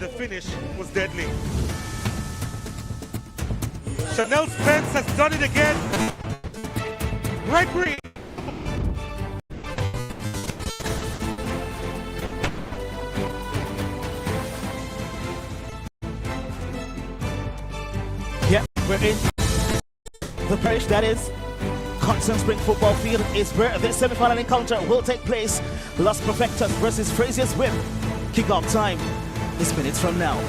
the finish was deadly. Chanel Spence has done it again. Right green. Yep, we're in the parish that is Constant Spring Football Field is where this semi-final encounter will take place. Los Perfectos versus Frazsiers Whip. Kickoff time is minutes from now.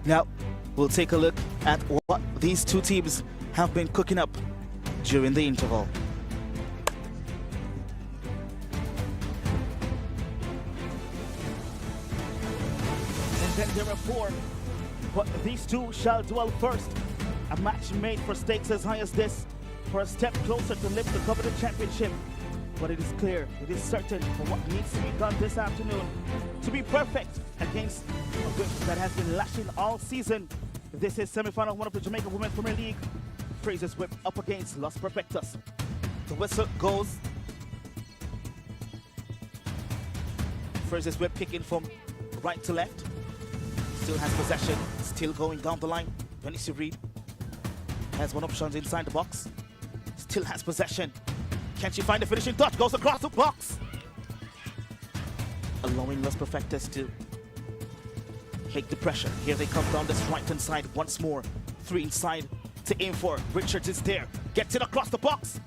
Now, we'll take a look at what these two teams have been cooking up during the interval. And then there are four, but these two shall duel first. A match made for stakes as high as this, for a step closer to lift the coveted championship. But it is clear, it is certain for what needs to be done this afternoon to be perfect against a whip that has been lashing all season. This is semi-final one of the Jamaica Women's Premier League. Frazsiers Whip up against Los Perfectos. The whistle goes. Frazsiers Whip kicking from right to left. Still has possession, still going down the line. Venice Reed has one option inside the box. Still has possession. Can she find the finishing touch? Goes across the box. Allowing Los Perfectos to make the pressure. Here they come down this right-hand side once more. Three inside to aim for. Richards is there. Gets it across the box.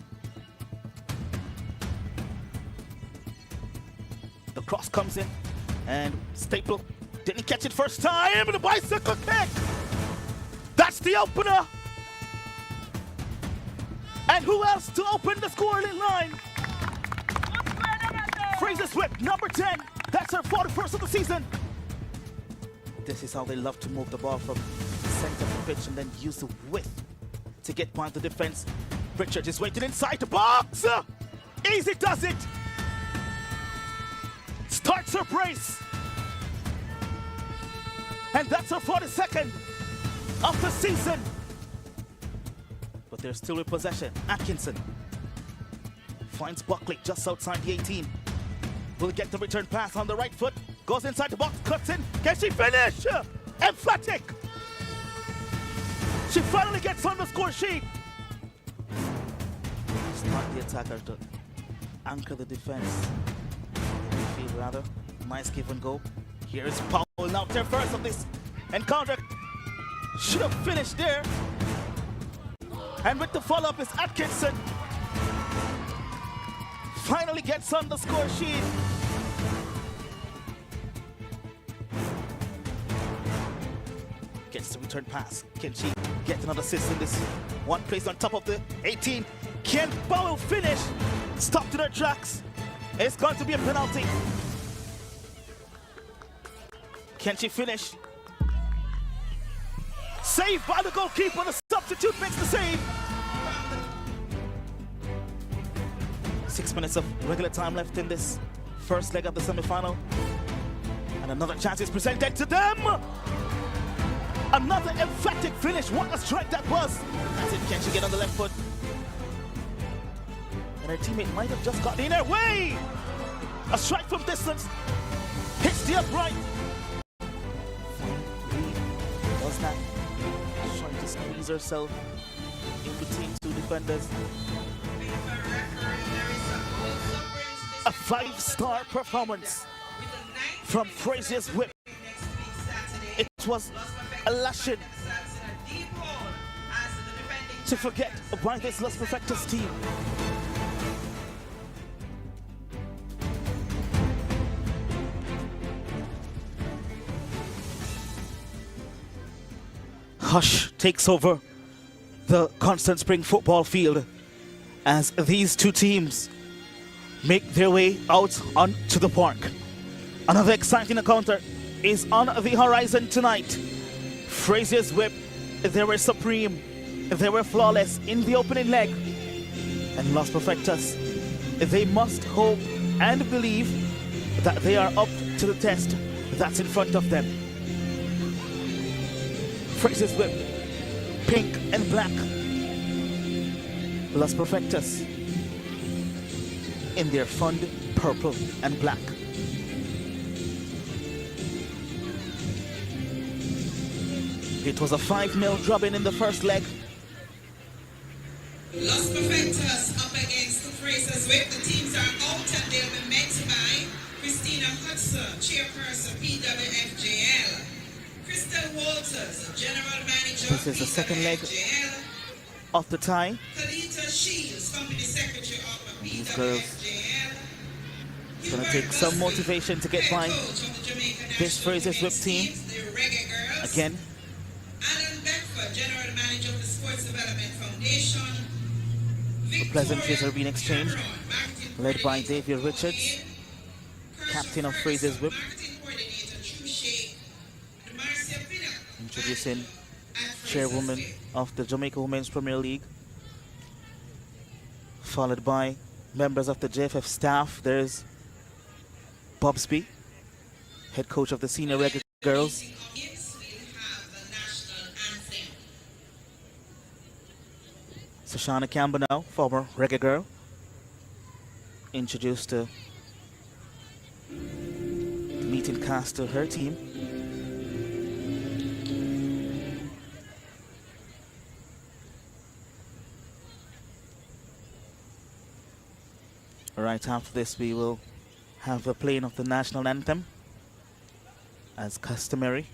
The cross comes in. And Staple didn't catch it first time. The bicycle kick. That's the opener. And who else to open the scoring line? Frazsiers Whip, number 10. That's her 41st of the season. This is how they love to move the ball from the center of the pitch and then use the width to get by the defense. Richard is waiting inside the box. Easy does it. Starts her brace. And that's her 42nd of the season. But they're still with possession. Atkinson finds Buckley just outside the 18. Will get the return pass on the right foot. Goes inside the box, cuts in. Can she finish? Emphatic. She finally gets on the score sheet. Start the attacker to anchor the defense. Midfield rather. Nice give and go. Here is Powell now their first of this encounter. Should have finished there. And with the follow-up is Atkinson. Finally gets on the score sheet. Gets the return pass. Can she get another assist in this one placed on top of the 18? Can Powell finish? Stopped in her tracks. It's going to be a penalty. Can she finish? Saved by the goalkeeper. The substitute makes the save. 6 minutes of regular time left in this first leg of the semi-final. And another chance is presented to them. Another emphatic finish. What a strike that was. That's it. Can she get on the left foot? And her teammate might have just gotten in her way. A strike from distance. Hits the upright. Does that. Trying to squeeze herself in between two defenders. A 5-star performance from Frazsiers Whip. It was a lashing to forget about this Los Perfectos team. Hush takes over the Constant Spring football field as these two teams make their way out onto the park. Another exciting encounter is on the horizon tonight. Frazsiers Whip, they were supreme, they were flawless in the opening leg. And Los Perfectos, they must hope and believe that they are up to the test that's in front of them. Frazsiers Whip, pink and black. Los Perfectos, in their fund purple and black. It was a 5-0 drubbing in the first leg. Los Perfectos up against the Frazsiers Whip. The teams are out and they'll be met by Christina Hudson, Chairperson PWFJL. Crystal Walters, General Manager. This is the second leg of the tie. Kalita Shields, Company Secretary of These girls PWFJL. it's going to take some motivation to get by this Frazsiers Whip team. Again, Alan Beckford, General Manager of the Sports Development Foundation. the pleasantries are being exchanged, led by David Richards, captain of Frazsiers Whip, introducing chairwoman of the Jamaica Women's Premier League, followed by members of the JFF staff. There's Bobsby, head coach of the senior reggae girls. Sashana Campbell now, former reggae girl, introduced to the meeting cast to her team. Right after this, we will have the playing of the national anthem, as customary.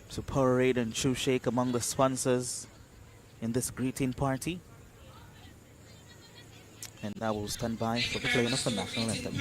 So parade and shoe shake among the sponsors in this greeting party. And now we'll stand by for the playing of the national anthem.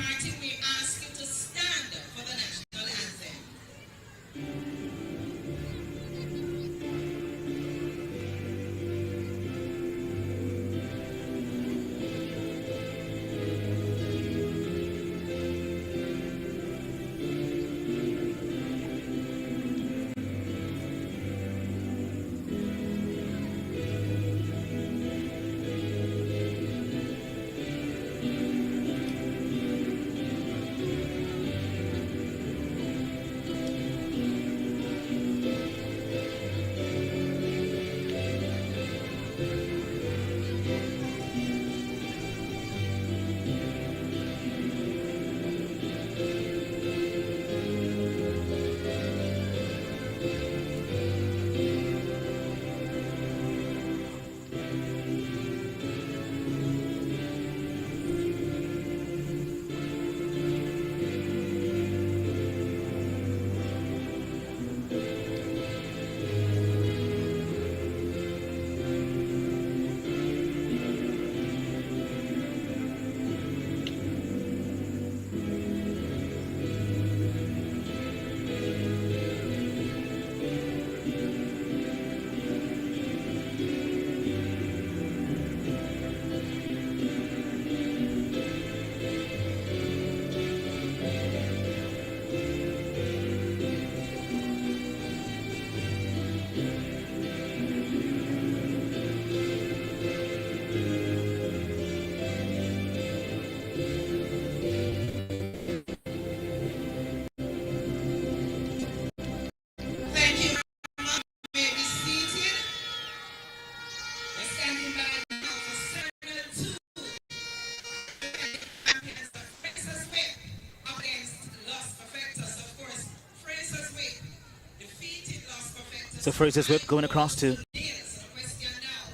So Frazsiers Whip going across to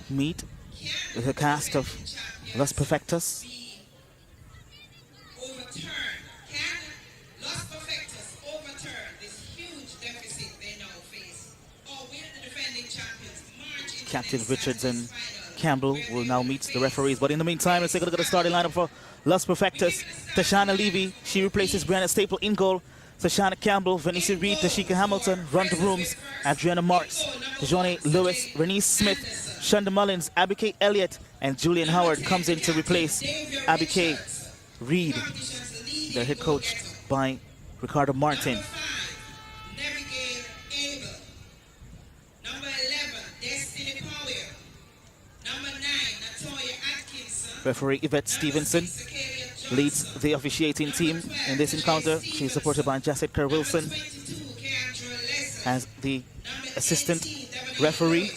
meet with a cast of Los Perfectos. Captain Richards and Campbell will now meet the referees. But in the meantime, let's take a look at the starting lineup for Los Perfectos. Tashana Levy, she replaces Brianna Staple in goal. Sashana Campbell, Venice Reed, Tashika Hamilton, run the rooms, Adriana Marks, Johnny Lewis, Renee Smith, Shonda Mullins, Abby K. Elliott, and Julian Howard comes in to replace Abby K. Reed. They're head coached by Ricardo Martin. Referee Yvette Stevenson leads the officiating team in this encounter. She's supported by Jacet Kerr Wilson as the assistant referee.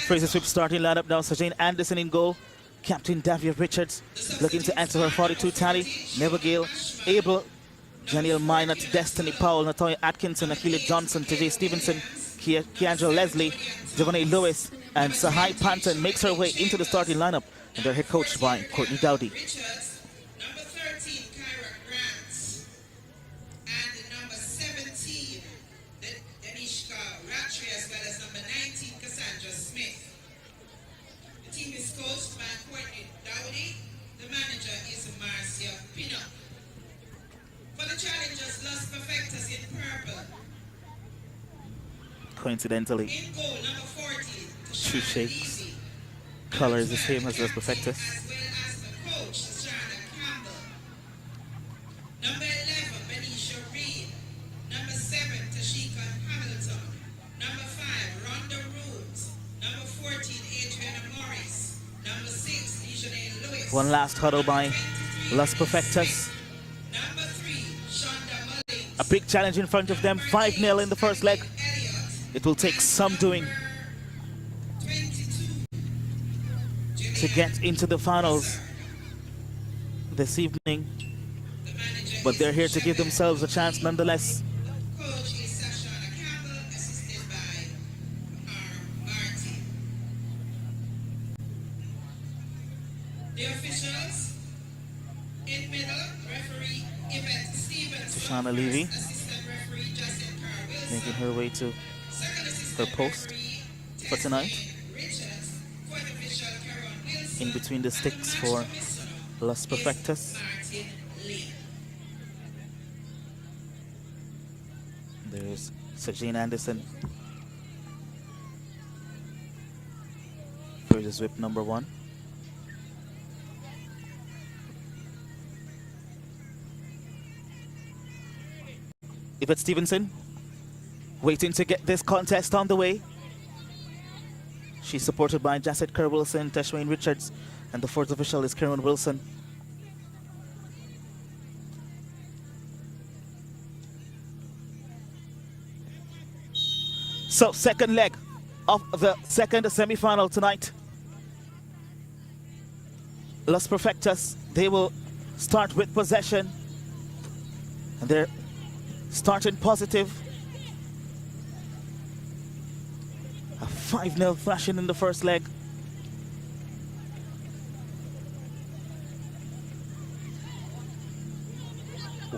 Frazier's whip starting lineup now. Sajane Anderson in goal. Captain Davia Richards looking to enter her 42 tally. Never Gale, Abel, Janiel Minot, Destiny Powell, Natoya Atkinson, Akila Johnson, TJ Stevenson, Keandra Leslie, Devonay Lewis, and Sahai Panton makes her way into the starting lineup, and they're head coached by Courtney Dowdy. Richards, number 13, Kyra Grant, and number 17, Denishka Ratri, as well as number 19, Cassandra Smith. The team is coached by Courtney Dowdy. The manager is Marcia Pinnock. For the challengers, Los Perfectos in purple. Coincidentally, In goal, number 40, two Tashana shakes. Levy. Color is the same as Los Perfectos. As well as the coach, Shana Campbell. Number 11, Benisha Reed. Number 7, Tashika Hamilton. Number 5, Rhonda Rooms. Number 14, Adriana Morris. Number 6, Dejanay Lewis. One last huddle by Los Perfectos. Number 3, Shonda Mullins. A big challenge in front of them, 5-0 in the first leg. It will take some doing 22, to get into the finals this evening, the manager but they're here to give themselves a chance nonetheless. coach is Shana Campbell, assisted by Martin. The officials in middle, referee Yvette Stevens, Shana Levy assistant referee Justin Carr Wilson, making her way to second her assistant post referee for tonight. Tessy Richards, fourth official Caron Wilson, In between the sticks and for match commissioner Los is Perfectos. Martin Lee. There's Sajane Anderson. Versus whip number 1. Yvette Stevenson waiting to get this contest on the way. She's supported by Jacet Kerr Wilson, Teshwayne Richards, and the fourth official is Karen Wilson. So, second leg of the second semi-final tonight. Los Perfectos, they will start with possession. And they're starting positive. A 5-0 thrashing in the first leg.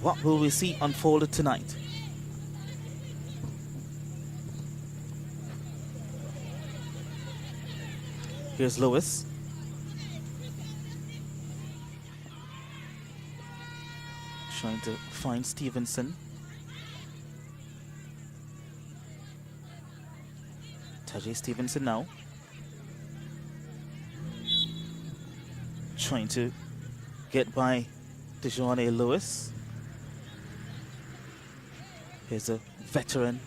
What will we see unfolded tonight? Here's Lewis. Trying to find Stevenson. Tajay Stevenson now. Trying to get by Dejournay Lewis. Here's a veteran,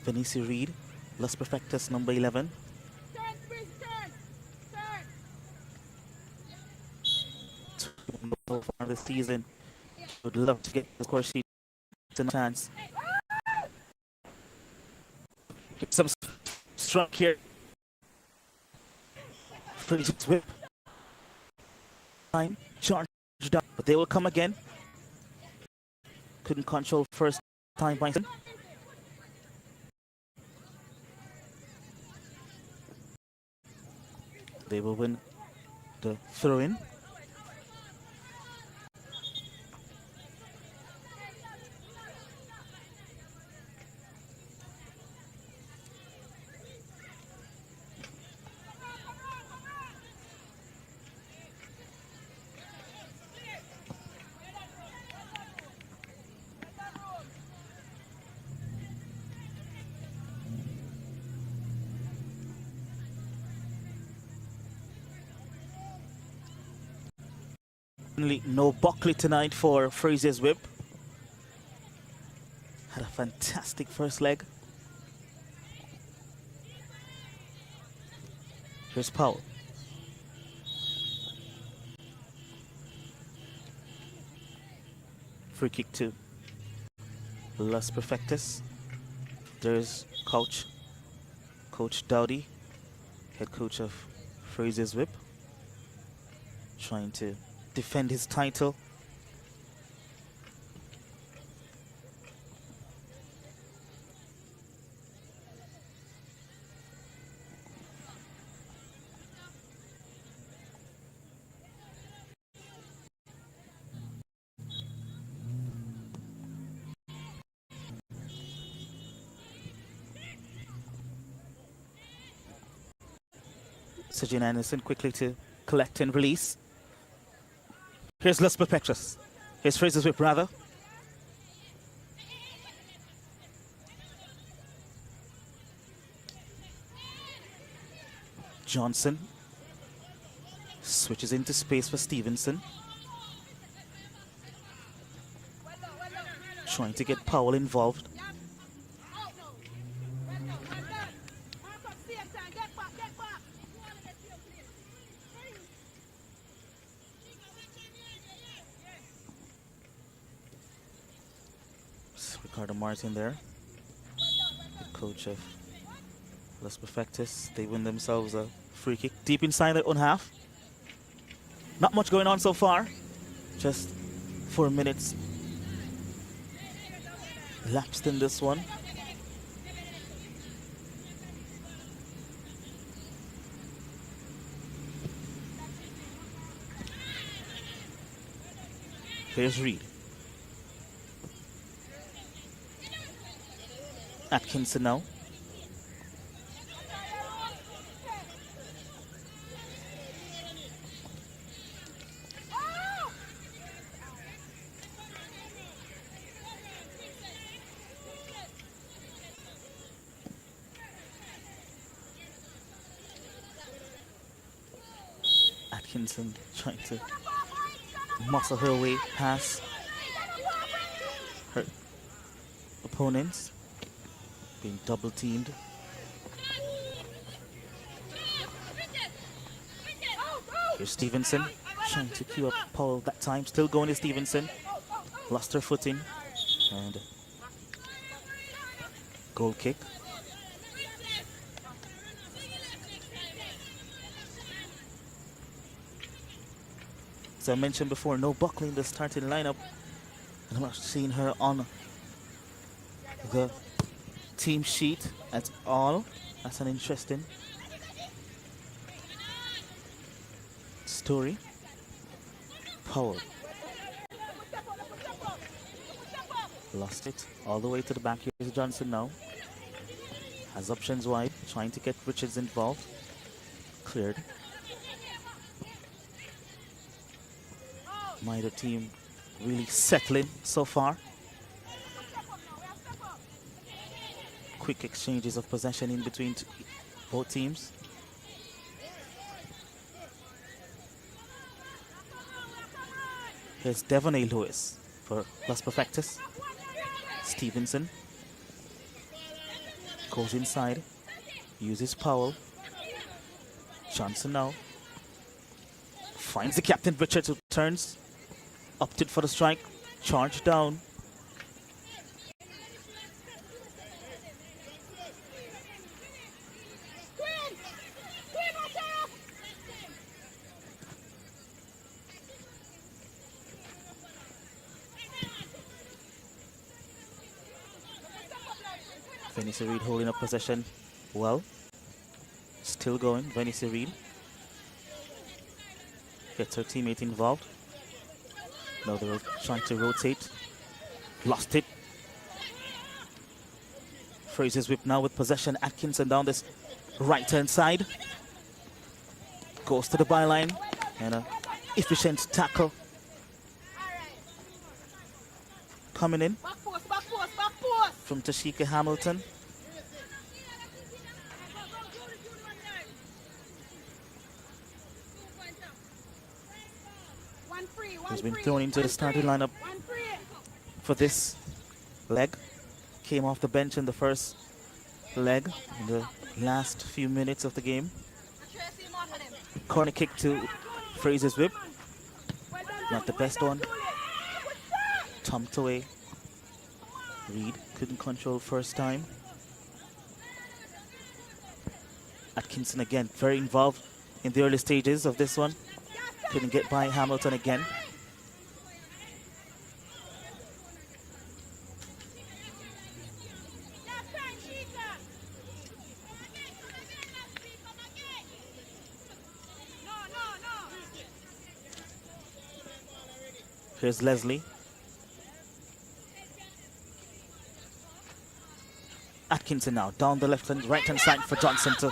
Venice Reed, Los Perfectos number 11. For the season, would love to get the score sheet to a chance. Get some strong here. Whip. Time charged up, but they will come again. Couldn't control first time by. They will win the throw-in. No Buckley tonight for Frazier's whip. Had a fantastic first leg. Here's Powell. Free kick to Los Perfectos. There's Coach Dowdy. Head coach of Frazsiers Whip, trying to defend his title. Sajin Anderson quickly to collect and release. Here's Les Perfectos. Here's Frazsiers Whip, rather. Johnson switches into space for Stevenson. Trying to get Powell involved. Ricardo Martin there, the coach of Les Perfectos. They win themselves a free kick deep inside their own half. Not much going on so far. Just 4 minutes lapsed in this one. Here's Reed. Atkinson now. Atkinson trying to muscle her way past her opponents. Being double teamed. Here's Stevenson trying to queue up Powell that time. Still going to Stevenson. Lost her footing. And goal kick. As I mentioned before, no Buckley in the starting lineup. And I'm not seeing her on the team sheet at all. That's an interesting story. Powell lost it all the way to the back. Here's Johnson now. Has options wide, trying to get Richards involved. Cleared. Neither team really settling so far. Quick exchanges of possession in between both teams. Here's Devon A. Lewis for Les Perfectos. Stevenson goes inside, uses Powell. Johnson now finds the captain. Richards, who turns, opted for the strike, charged down. Venice Reed holding up possession well. Still going, Venice Reed. Gets her teammate involved. Now they're trying to rotate. Lost it. Frazsiers Whip now with possession. Atkinson down this right-hand side. Goes to the byline. And an efficient tackle. Coming in from Tashika Hamilton. Who's been thrown into the starting lineup for this leg. Came off the bench in the first leg in the last few minutes of the game. Corner kick to Frazsiers Whip. Not the best one. Thumped away. Reed couldn't control first time. Atkinson again, very involved in the early stages of this one. Couldn't get by Hamilton again. Here's Leslie. Atkinson now down the left and right hand side for Johnson to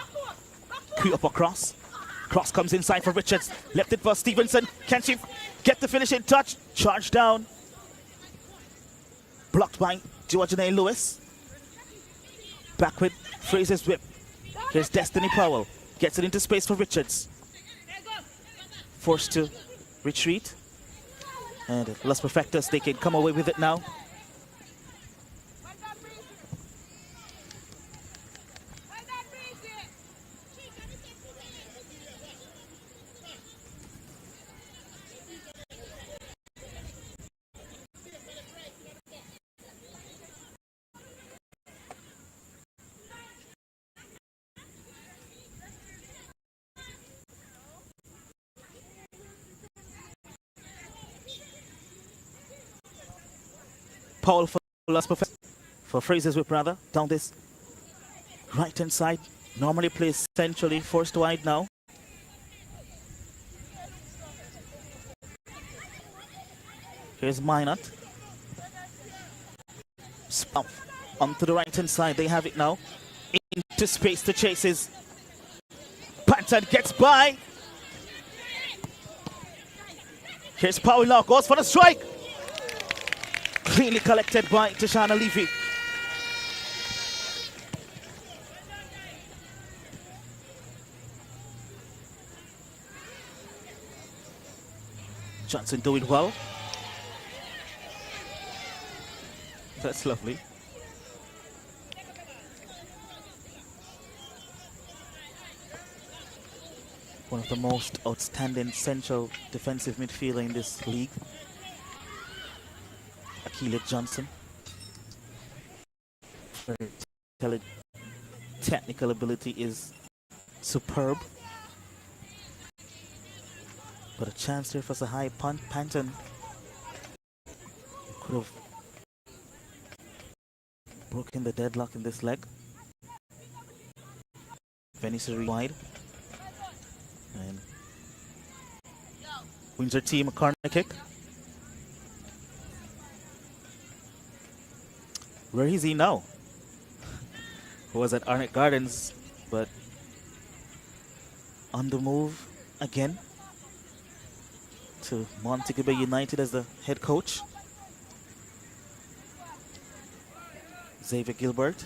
queue up across. Cross comes inside for Richards. Left it for Stevenson. Can she get the finishing touch? Charge down. Blocked by Georgiana Lewis. Back with Frazier's whip. Here's Destiny Powell. Gets it into space for Richards. Forced to retreat. And Los Perfectos, they can come away with it now. Powell for Los Perfectos, for Frazier's whip rather, down this right hand side. Normally plays centrally, forced wide now. Here's Minot. Spump onto the right hand side, they have it now. Into space to chases. Panton gets by. Here's Powell now, goes for the strike. Cleanly collected by Tashana Levy. Johnson doing well. That's lovely. One of the most outstanding central defensive midfielder in this league. Keelan Johnson. Very intelligent. Technical ability is superb. But a chance here for Sahai Panton. Could have broken the deadlock in this leg. Venisari wide. And Windsor team a corner kick. Where is he now? He was at Arnett Gardens, but on the move again to Montego Bay United as the head coach. Xavier Gilbert.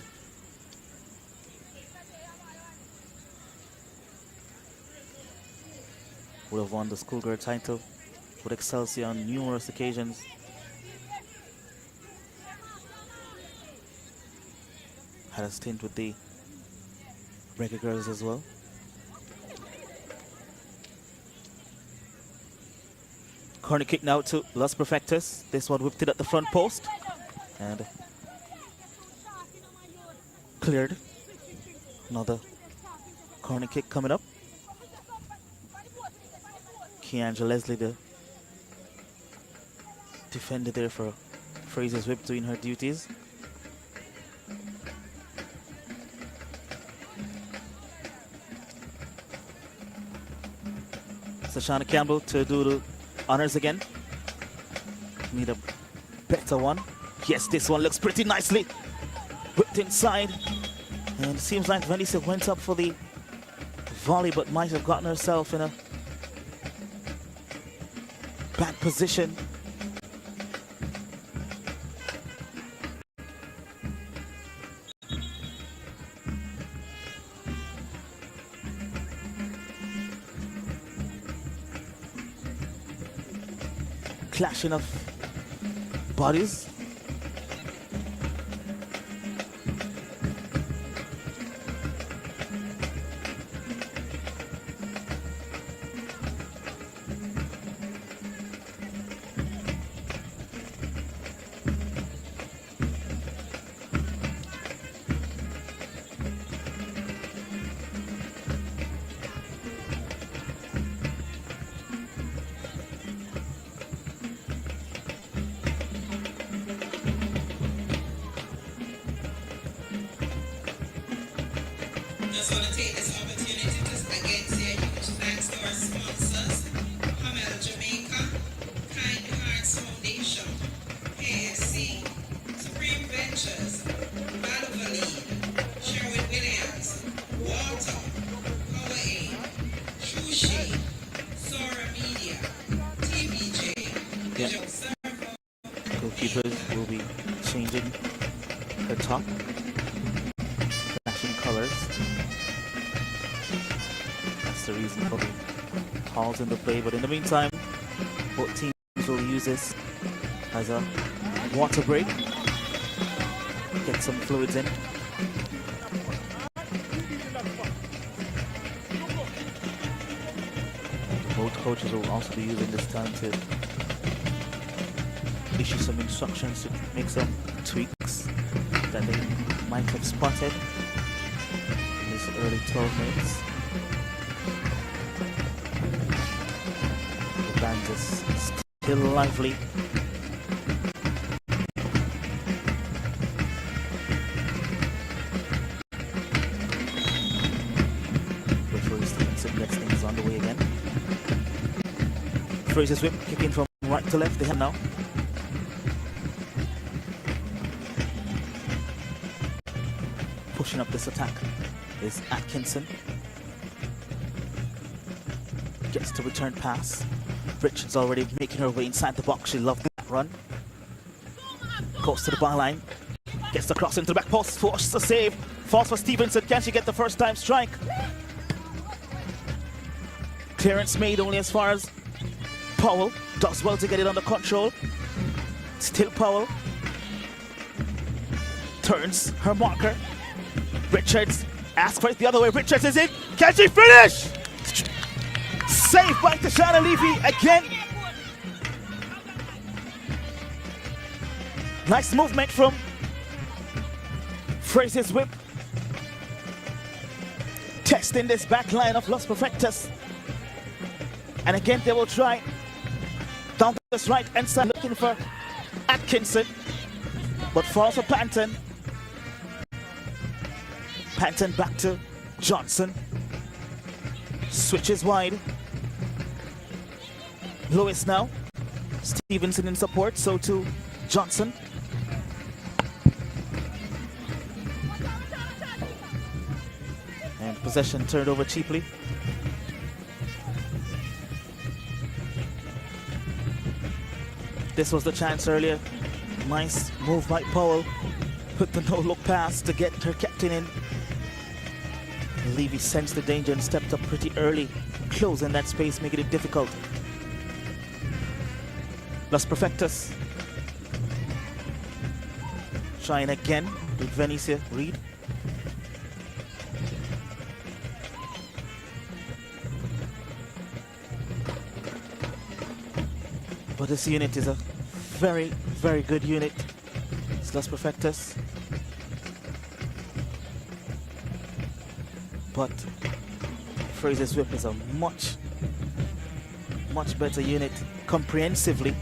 Would have won the schoolgirl title with Excelsior on numerous occasions. Had a stint with the Reggae Girls as well. Corner kick now to Los Perfectos. This one whipped it at the front post and cleared. Another corner kick coming up. Keandra Leslie, the defender there for Frazier's whip, doing her duties. Sashana Campbell to do the honors again. Need a better one. Yes, this one looks pretty nicely. Whipped inside. And it seems like Vanessa went up for the volley but might have gotten herself in a bad position. Clashing of bodies. just want to take this opportunity to again say a huge thanks to our sponsors, Hamel Jamaica, Kind Hearts Foundation, KFC, Supreme Ventures, Valvoline, Sherwin Williams, Walter, PowerAid, True Shade, Sora Media, TVJ, Digital Servo. Goalkeepers will be changing her top, flashing colors. That's the reason for the pause in the play. But in the meantime, both teams will use this as a water break. Get some fluids in. Both coaches will also be using this time to issue some instructions to make some tweaks that they might have spotted in this early 12 minutes. The band is still lively. Before Stevenson gets things on the way again. Frazsiers whip kicking from right to left. They have now. Pushing up this attack is Atkinson. Gets the return pass. Richards already making her way inside the box. She loved that run. Goes to the byline. Gets the cross into the back post. Forces a save. Falls for Stevenson. Can she get the first time strike? Clearance made only as far as Powell. Does well to get it under control. Still Powell. Turns her marker. Richards asks for it the other way. Richards is in. Can she finish? Saved by Tashana Levy again. Nice movement from Frazsiers whip. Testing this back line of Los Perfectos. And again they will try down this right hand side looking for Atkinson. But falls for Panton. Panton back to Johnson. Switches wide. Lewis now. Stevenson in support, so to Johnson. And possession turned over cheaply. This was the chance earlier. Nice move by Powell. Put the no-look pass to get her captain in. Levy sensed the danger and stepped up pretty early, closing that space, making it difficult. Los Perfectos trying again with Venicia Reed. But this unit is a very, very good unit. It's Los Perfectos. But Frazsiers whip is a much better unit comprehensively.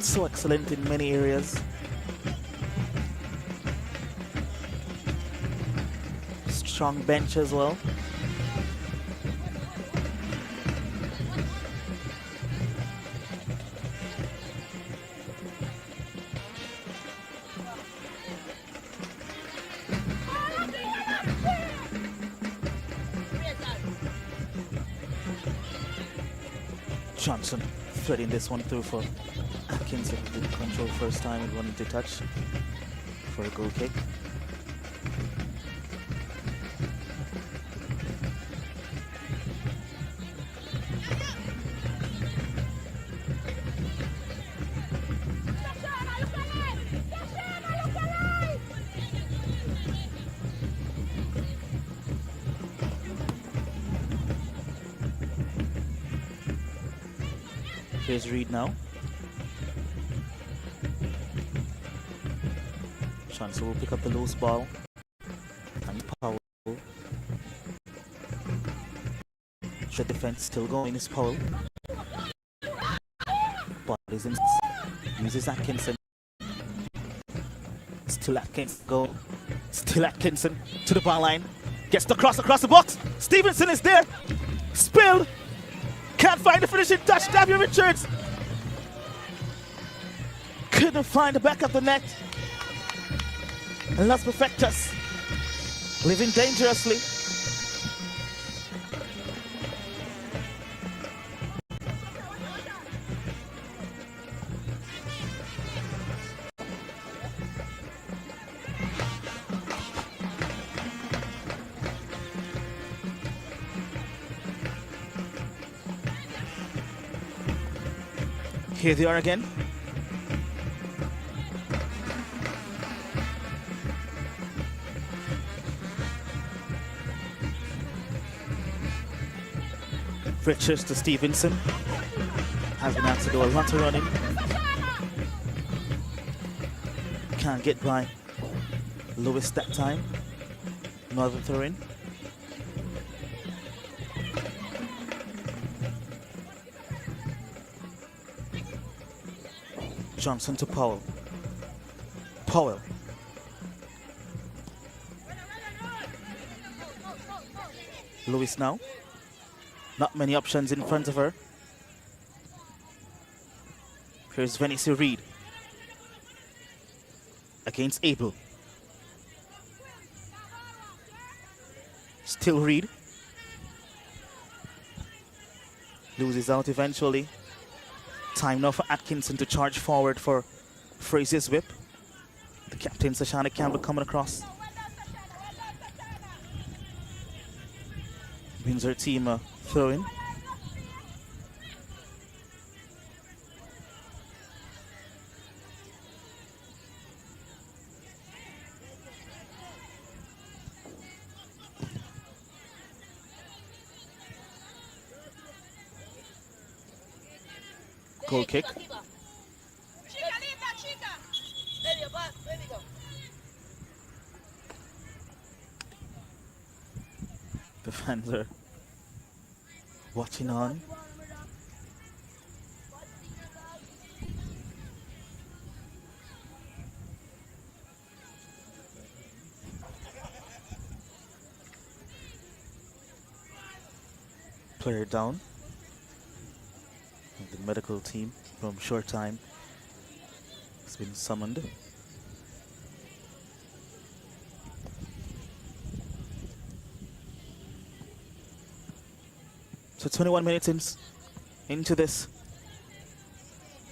So excellent in many areas. Strong bench as well. Johnson threading this one through for Atkinson. Didn't control first time and wanted to touch for a goal kick. Here's Reed now. Chancellor will pick up the loose ball. And Powell. The defense still going is Powell. Uses Atkinson. Still Atkinson. Go. Still Atkinson to the bar line. Gets the cross across the box. Stevenson is there. Spilled. Can't find the finishing touch. Davy Richards. Couldn't find the back of the net. And Las Perfectos living dangerously. Here they are again. Richards to Stevenson. Has been asked to do a lot of running. Can't get by Lewis that time. Northern throw in. Johnson to Powell. Powell. Lewis now. Not many options in front of her. Here's Venice Reed against Abel. Still Reed. Loses out eventually. Time now for Atkinson to charge forward for Frazier's whip. The captain, Sashana Campbell, coming across. Wins her team a throw in. Goal kick. The fans are watching on. Player down. The medical team from short time has been summoned. So 21 minutes into this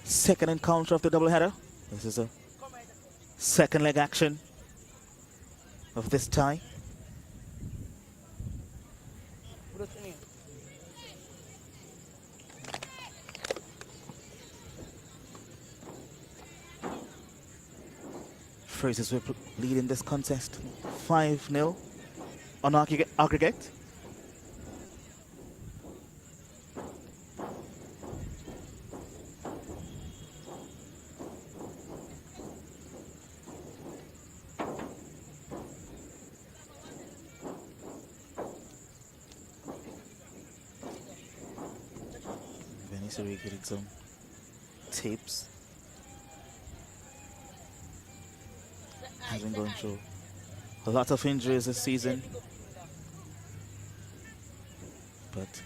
second encounter of the doubleheader. This is a second leg action of this tie. Frazier's will lead in this contest 5-0 on aggregate. Venice getting some tapes. Has been going through a lot of injuries this season, but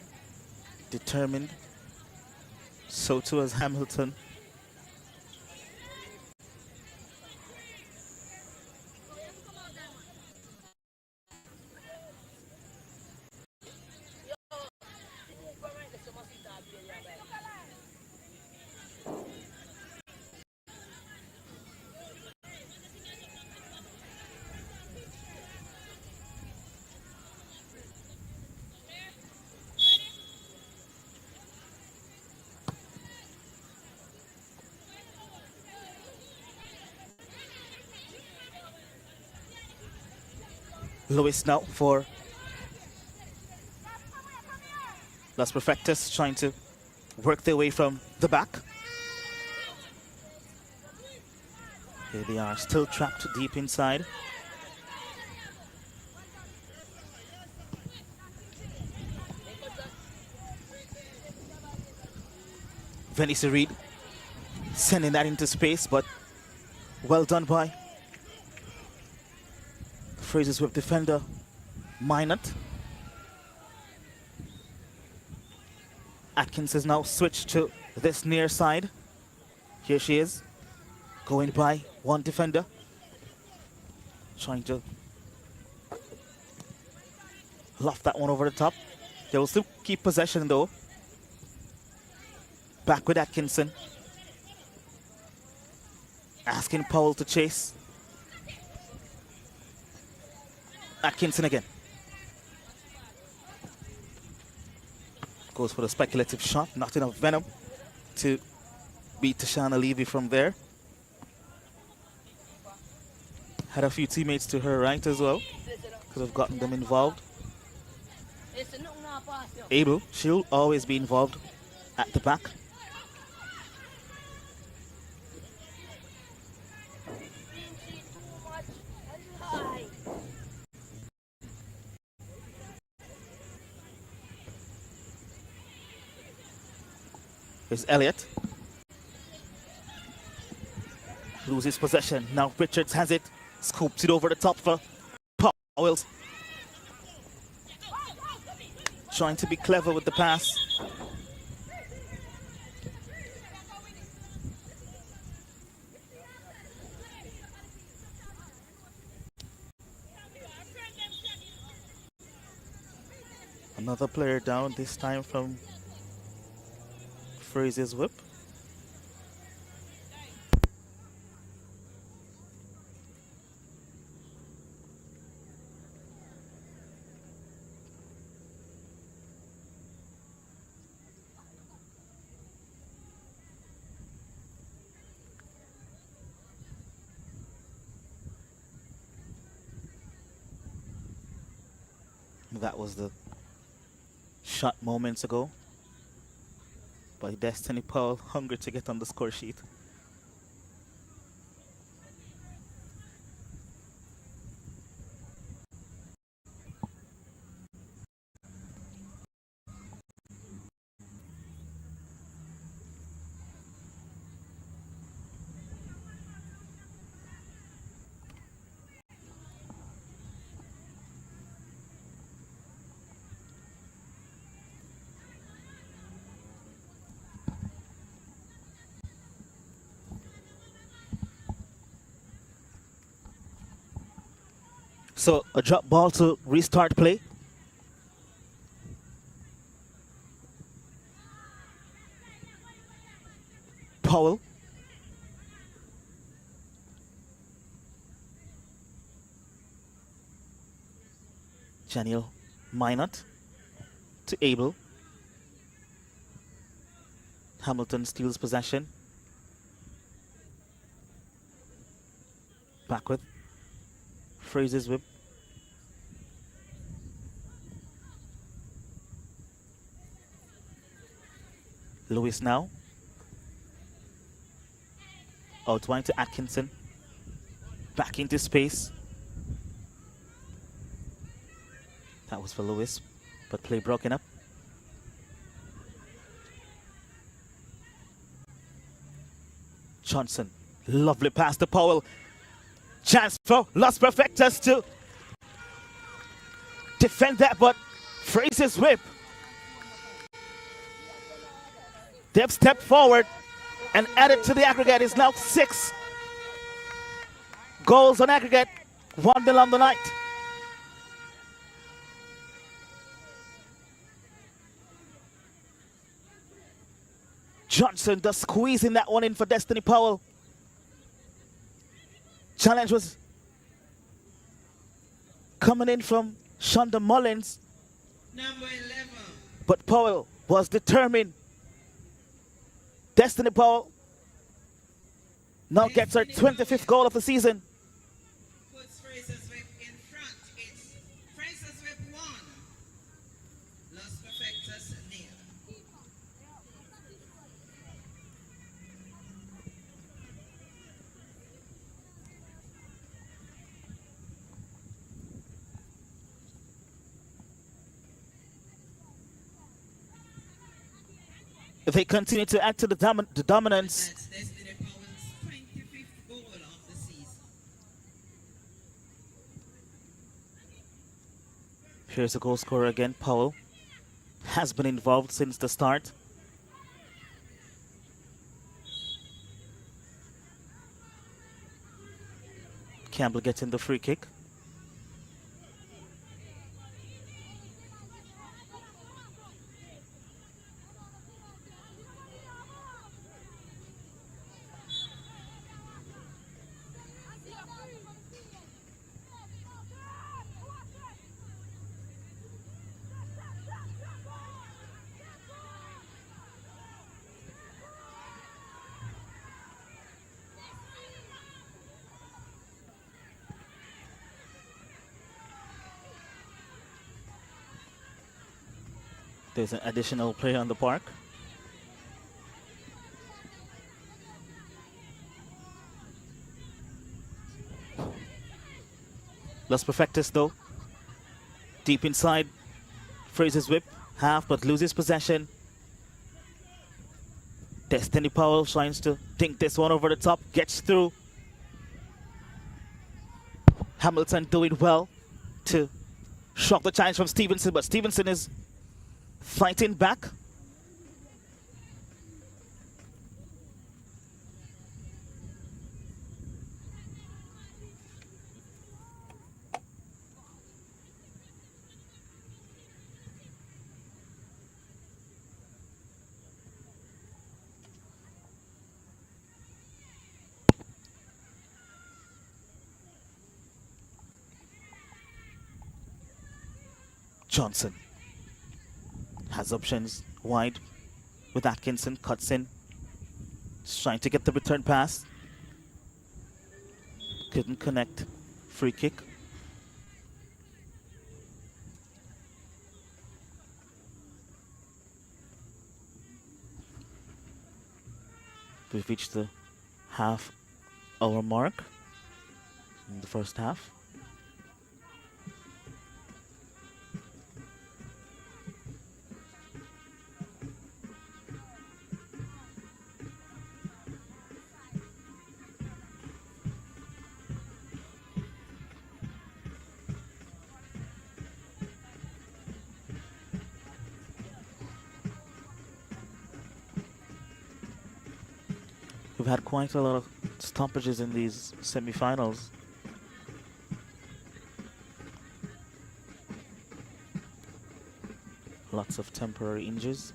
determined. So too as Hamilton. Lewis now for Las Perfectos, trying to work their way from the back. Here they are, still trapped deep inside. Venice Reed Sending that into space, but well done by Frazsiers with defender Minot. Atkins is now switched to this near side. Here she is, going by one defender. Trying to loft that one over the top. They will still keep possession though. Back with Atkinson. Asking Powell to chase. Atkinson again. Goes for the speculative shot. Not enough venom to beat Tashana Levy from there. Had a few teammates to her right as well. Could have gotten them involved. Abel, she'll always be involved at the back. Here's Elliott. Loses possession. Now Richards has it. Scoops it over the top for Powell. Trying to be clever with the pass. Another player down, this time from Frazsiers whip. That was the shot moments ago by Destiny Powell, hungry to get on the score sheet. So a drop ball to restart play. Powell. Janiel Minot to Abel. Hamilton steals possession. Back with Frazsiers whip. Lewis now. Outwine to Atkinson. Back into space. That was for Lewis, but play broken up. Johnson. Lovely pass to Powell. Chance for Los Perfectos to defend that, but Frazsiers whip. They've stepped forward and added to the aggregate. It's now 6 goals on aggregate, 1-0 on the night. Johnson just squeezing that one in for Destiny Powell. Challenge was coming in from Shonda Mullins. Number 11. But Powell was determined. Destiny Powell now gets her 25th goal of the season. Puts Frazsiers whip in front. It's Frazsiers whip 1. Los Perfectos nil. They continue to add to the dominance. That's Destiny Here's the goal scorer again. Powell has been involved since the start. Campbell getting the free kick. There's an additional player on the park. Los Perfectos though. Deep inside. Frazsiers whip. Half but loses possession. Destiny Powell tries to dink this one over the top. Gets through. Hamilton doing well to shock the challenge from Stevenson, but Stevenson is fighting back. Johnson has options wide with Atkinson, cuts in, just trying to get the return pass. Couldn't connect. Free kick. We've reached the half-hour mark in the first half. We've had quite a lot of stoppages in these semi-finals. Lots of temporary injuries.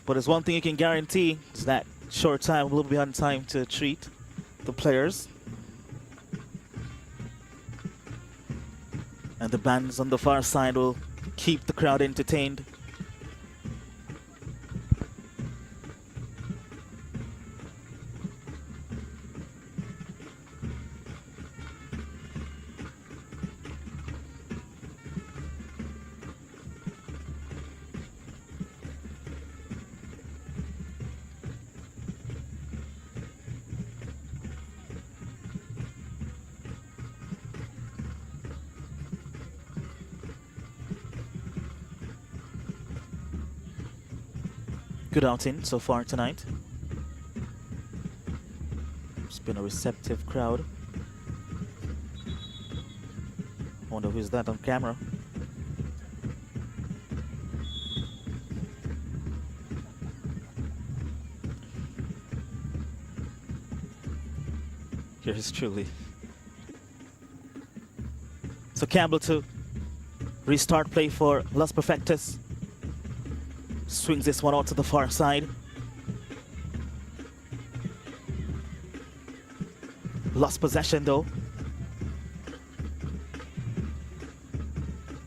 But there's one thing you can guarantee, is that short time will be on time to treat the players. And the bands on the far side will keep the crowd entertained. Good outing so far tonight. It's been a receptive crowd. I wonder who's that on camera. Here's truly. So Campbell to restart play for Los Perfectos. Swings this one out to the far side. Lost possession though.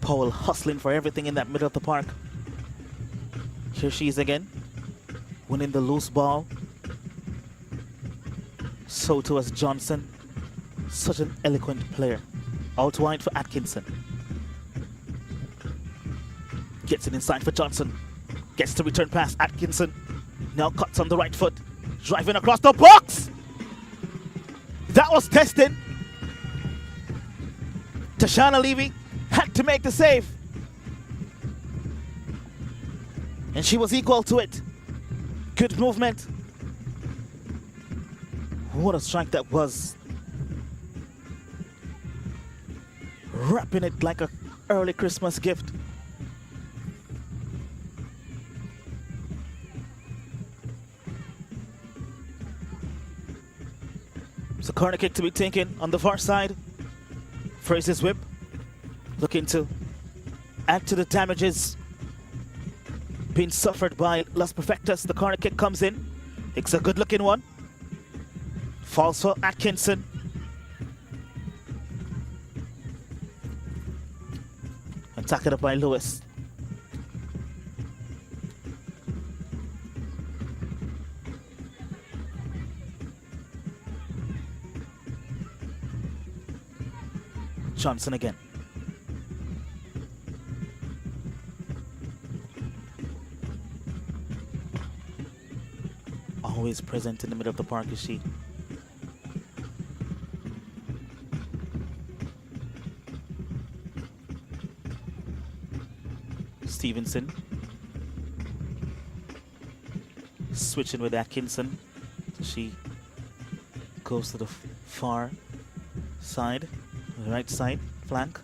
Powell hustling for everything in that middle of the park. Here she is again. Winning the loose ball. So too as Johnson. Such an eloquent player. Out wide for Atkinson. Gets it inside for Johnson. Gets the return pass. Atkinson now cuts on the right foot. Driving across the box. That was testing. Tashana Levy had to make the save. And she was equal to it. Good movement. What a strike that was. wrapping it like a early Christmas gift. It's a corner kick to be taken on the far side. Frazsiers whip, looking to add to the damages being suffered by Los Perfectos. The corner kick comes in. It's a good looking one. Falls for Atkinson. And tackled up by Lewis. Johnson again. Always present in the middle of the park is she. Stevenson. Switching with Atkinson. She goes to the far side, the right side flank.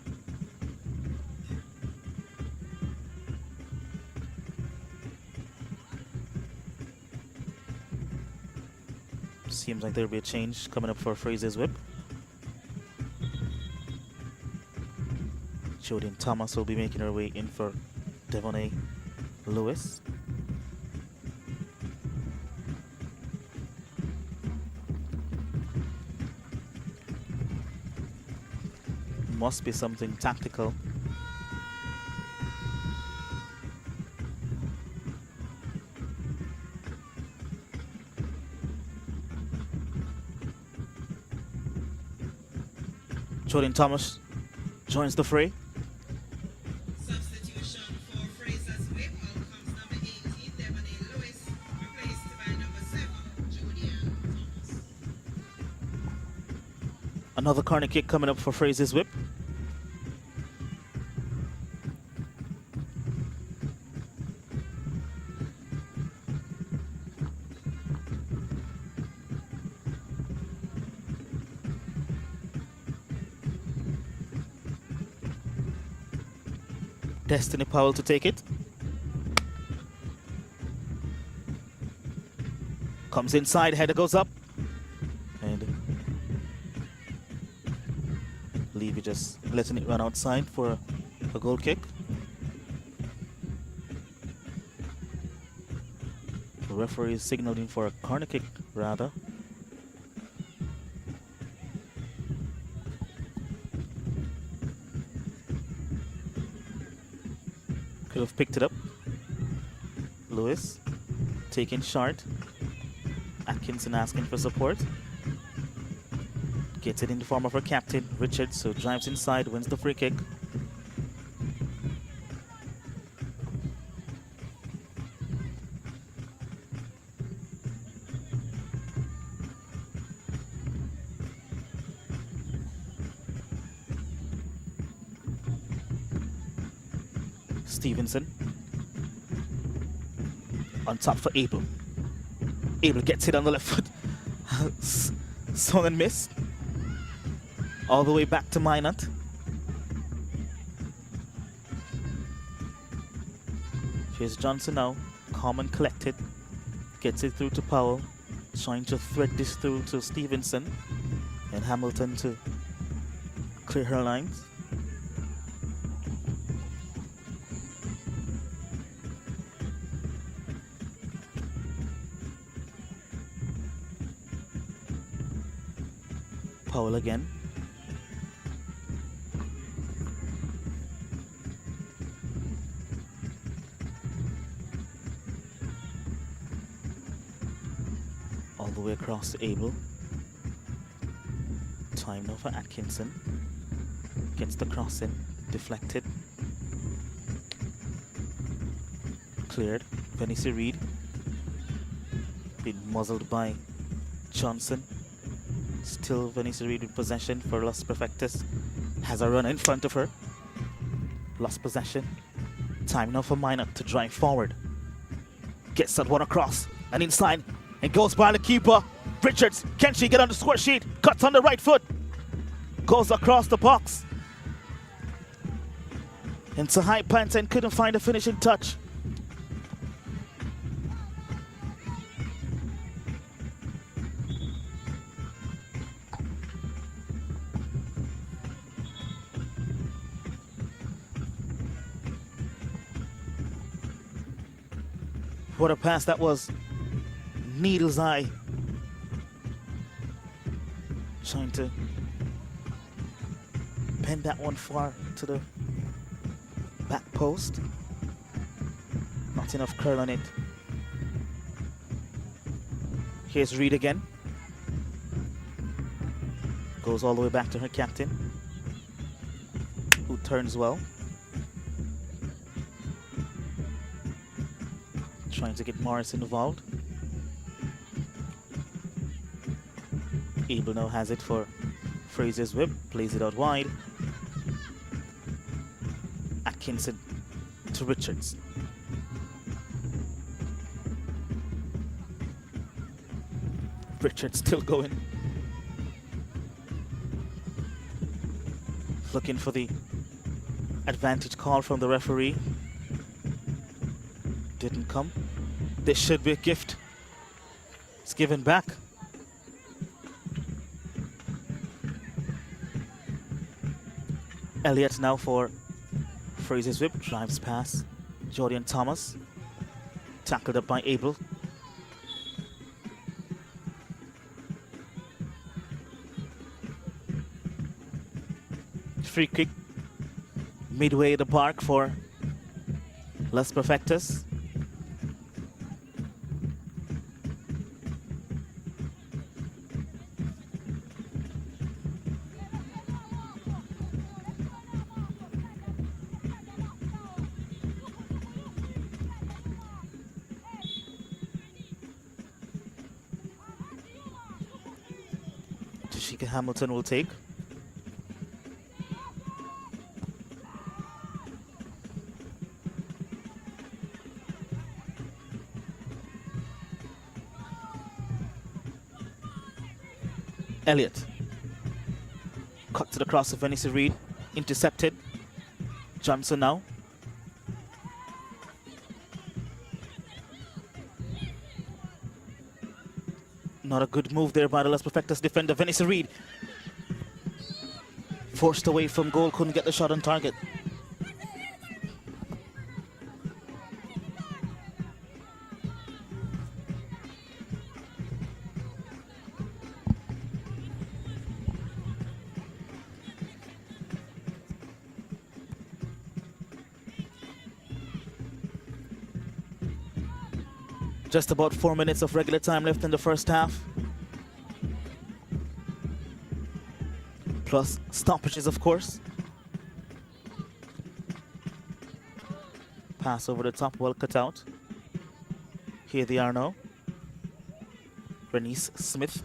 Seems like there'll be a change coming up for Frazsiers whip. Jodie and Thomas will be making her way in for Devonay Lewis. Must be something tactical. Jordan Thomas joins the fray. Substitution for Frazsiers whip. Out comes number 18, Devonay Lewis, replaced by number 7, Julian Thomas. Another corner kick coming up for Frazsiers whip. Destiny Powell to take it. Comes inside, header goes up. And Levy just letting it run outside for a goal kick. The referee is signaling for a corner kick rather. Could have picked it up. Lewis taking short. Atkinson asking for support. Gets it in the form of her captain, Richards, who drives inside, wins the free kick. Stevenson on top for Abel. Abel gets hit on the left foot. Swung and missed. All the way back to Minot. Here's Johnson now, calm and collected. Gets it through to Powell. Trying to thread this through to Stevenson. And Hamilton to clear her lines. Powell again. All the way across to Abel. Time now for Atkinson. Gets the cross in. Deflected. Cleared. Venice Reed. Been muzzled by Johnson. Still Venice Reed in possession for Los Perfectos. Has a run in front of her. Lost possession. Time now for Minot to drive forward. Gets that one across and inside. And goes by the keeper. Richards, can she get on the score sheet? Cuts on the right foot. Goes across the box. Into high pants and couldn't find a finishing touch. What a pass that was. Needle's eye. Trying to pen that one far to the back post. Not enough curl on it. Here's Reed again. Goes all the way back to her captain, who turns well. Trying to get Morris involved. Abel now has it for Frazier's whip, plays it out wide. Atkinson to Richards. Richards still going. Looking for the advantage call from the referee. Didn't come. This should be a gift. It's given back. Elliott now for Frazier's whip, drives past Jordan Thomas. Tackled up by Abel. Free kick midway the park for Los Perfectos. Tashika Hamilton will take. Elliott. Cut to the cross of Venice Reed. Intercepted. Johnson now. Not a good move there by the Los Perfectos defender, Venice Reed. Forced away from goal, couldn't get the shot on target. Just about 4 minutes of regular time left in the first half. Plus stoppages, of course. Pass over the top, well cut out. Here they are now. Bernice Smith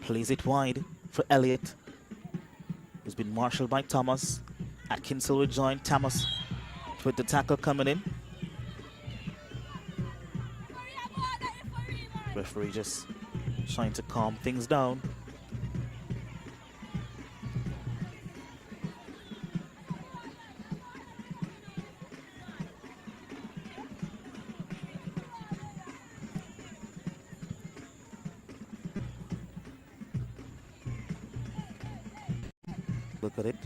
plays it wide for Elliott, who's been marshaled by Thomas. Atkinson will join Thomas with the tackle coming in. Referee just trying to calm things down. Look at it.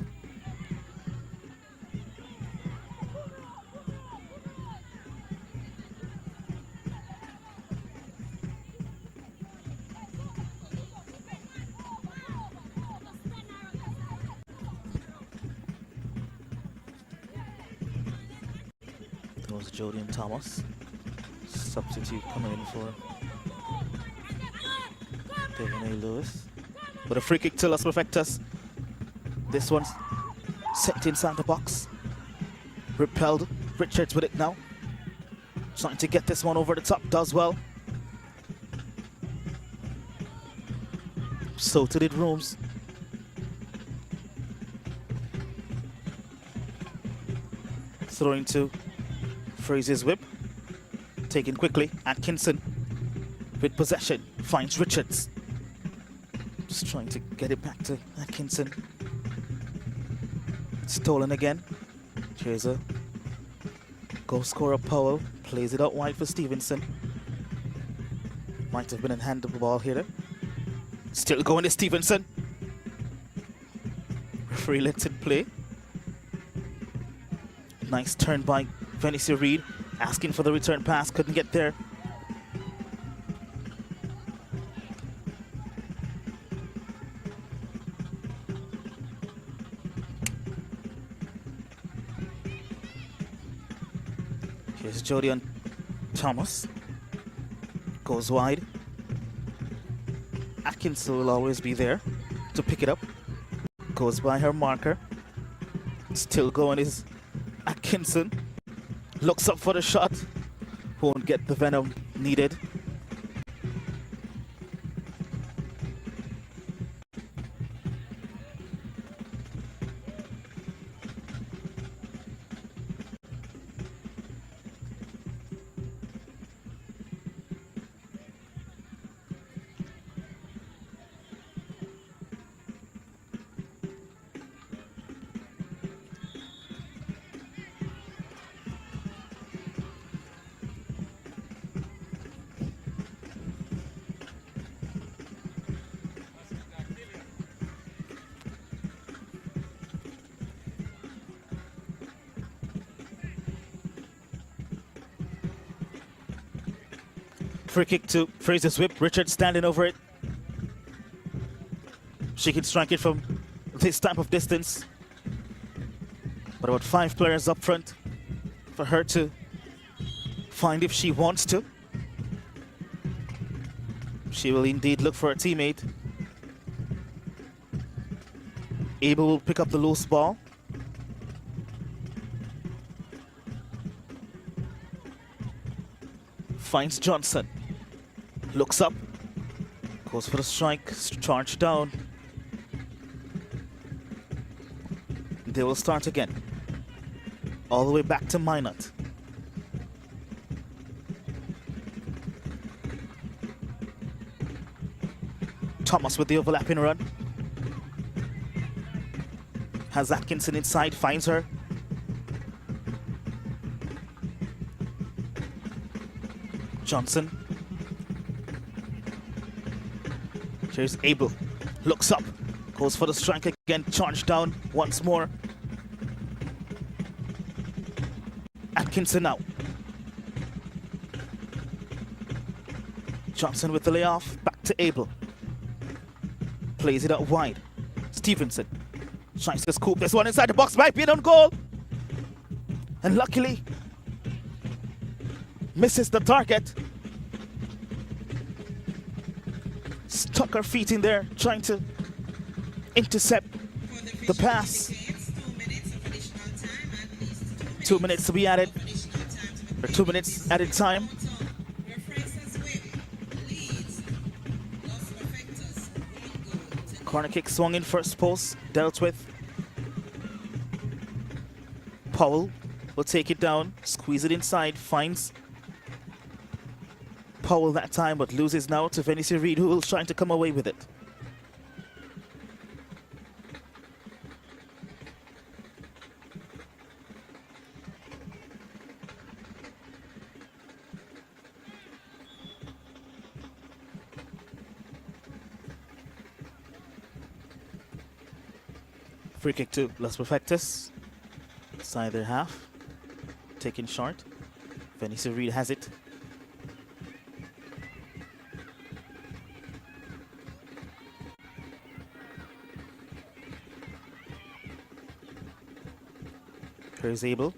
That was Jody and Thomas. Substitute coming in for Devin A. Lewis. But a free kick to Los Perfectos. This one's set inside the box. Repelled. Richards with it now. Trying to get this one over the top. Does well. So to did Rooms. Throwing to Frazier's whip. Taken quickly. Atkinson with possession. Finds Richards. Just trying to get it back to Atkinson. Stolen again. Here's a goal scorer Powell. Plays it out wide for Stevenson. Might have been in hand of the ball here. Still going to Stevenson. Referee lets it play. Nice turn by Venice Reed. Asking for the return pass. Couldn't get there. Here's Jody on Thomas. Goes wide. Atkinson will always be there to pick it up. Goes by her marker. Still going is Atkinson. Looks up for the shot. Won't get the venom needed. Free kick to Frazier's whip. Richard standing over it. She can strike it from this type of distance. But about 5 players up front for her to find if she wants to. She will indeed look for a teammate. Abel will pick up the loose ball. Finds Johnson. Looks up. Goes for the strike. Charge down. They will start again. All the way back to Minot. Thomas with the overlapping run. Has Atkinson inside. Finds her. Johnson. Here's Abel. Looks up. Goes for the strike again. Charge down once more. Atkinson now. Johnson with the layoff. Back to Abel. Plays it out wide. Stevenson. Tries to scoop this one inside the box. Might be an own goal. And luckily, misses the target. Stuck her feet in there, trying to intercept the pass. 2 minutes to be added, or 2 minutes added time. Corner kick swung in first post, dealt with. Powell will take it down, squeeze it inside, finds Powell that time, but loses now to Venice Reed, who will try to come away with it. Free kick to Los Perfectos. Inside their half. Taken short. Venice Reed has it. Here's Abel.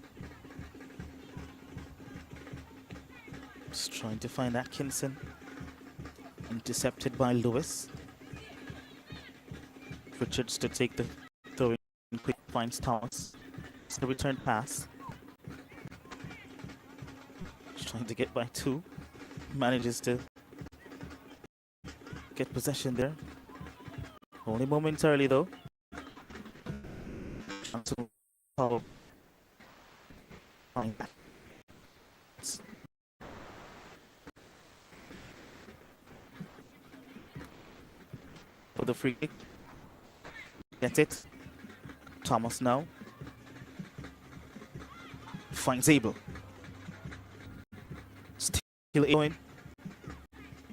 Just trying to find Atkinson. Intercepted by Lewis. Richards to take the throw in quick, finds Thomas. It's the return pass. Just trying to get by 2. Manages to get possession there. Only momentarily though. Until Powell coming back. For the free kick. Gets it. Thomas now. finds Abel. Still going.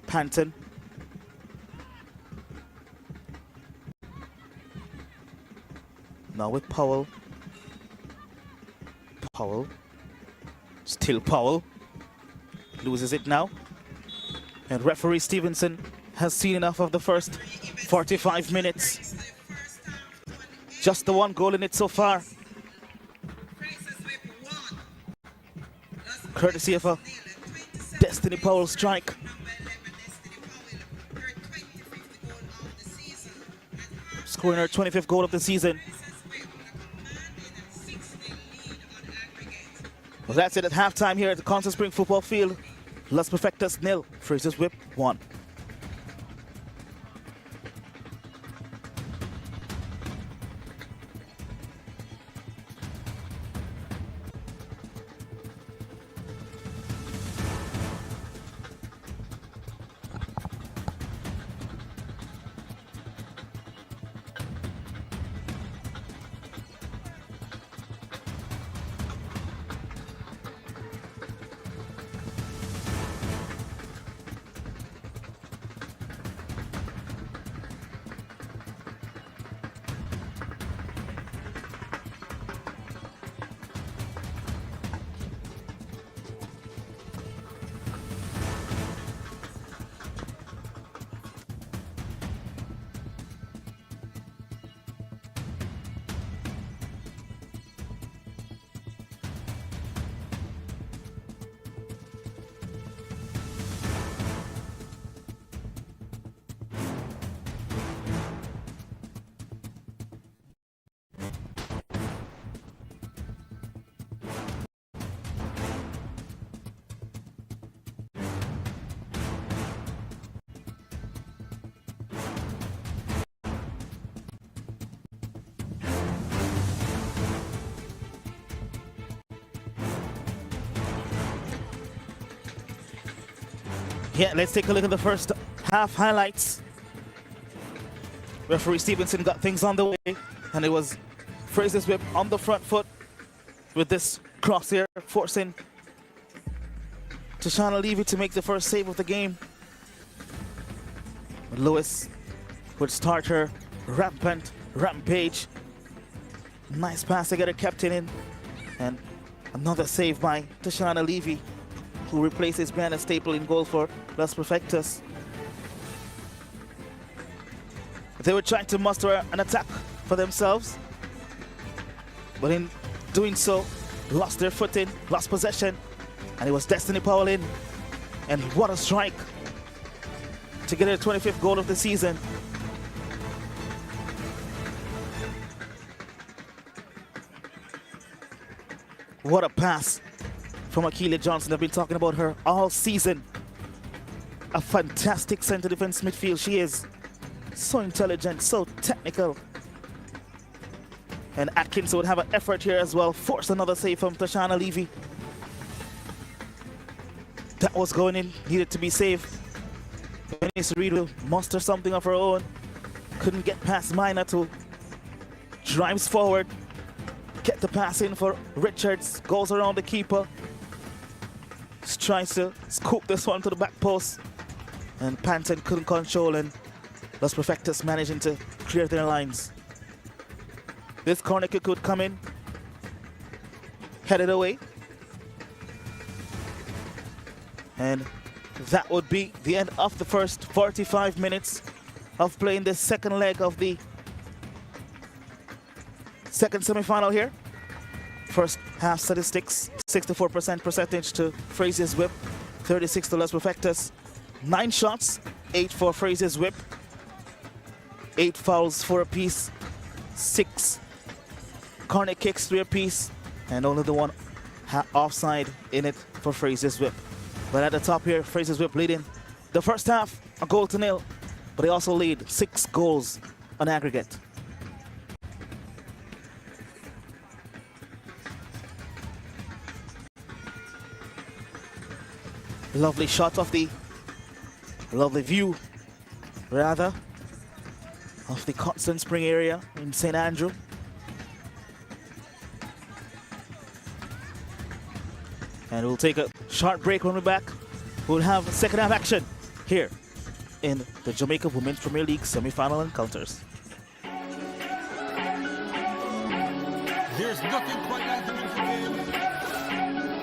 Panton. Now with Powell. Powell. Still Powell. Loses it now. And referee Stevenson has seen enough of the first 45 minutes. Just the one goal in it so far. Courtesy of a Destiny Powell strike. Scoring her 25th goal of the season. Well, that's it at halftime here at the Constant Spring Football Field. Los Perfectos 0, Frazsiers Whip 1. Yeah, let's take a look at the first half highlights. Referee Stevenson got things on the way, and it was Frazsiers Whip on the front foot with this cross here, forcing Tashana Levy to make the first save of the game. Lewis would start her rampage. Nice pass to get her captain in, and another save by Tashana Levy, who replaces Brianna Staple in goal for Los Perfectos. They were trying to muster an attack for themselves, but in doing so, lost their footing, lost possession, and it was Destiny Powell in. And what a strike to get her 25th goal of the season. What a pass from Akeelia Johnson. I've been talking about her all season. A fantastic center defense midfield she is. So intelligent, so technical. And Atkins would have an effort here as well. Force another save from Tashana Levy. That was going in, needed to be saved. Denise Reed will muster something of her own. Couldn't get past Minor to drives forward. Get the pass in for Richards. Goes around the keeper. Just tries to scoop this one to the back post. And Panton couldn't control, and Los Perfectos managing to clear their lines. This corner kick could come in. Headed away. And that would be the end of the first 45 minutes of playing the second leg of the second semi-final here. First half statistics, 64% percentage to Frazsiers Whip, 36 to Los Perfectos. 9 shots, 8 for Frazsiers Whip, 8 fouls, 4 apiece, 6 corner kicks, 3 apiece, and only the one offside in it for Frazsiers Whip. But at the top here, Frazsiers Whip leading the first half, a goal to nil, but they also lead 6 goals on aggregate. Lovely shot of the, lovely view, rather, of the Constant Spring area in St. Andrew. And we'll take a short break. When we're back, we'll have second half action here in the Jamaica Women's Premier League semi-final encounters. There's nothing quite like the beautiful game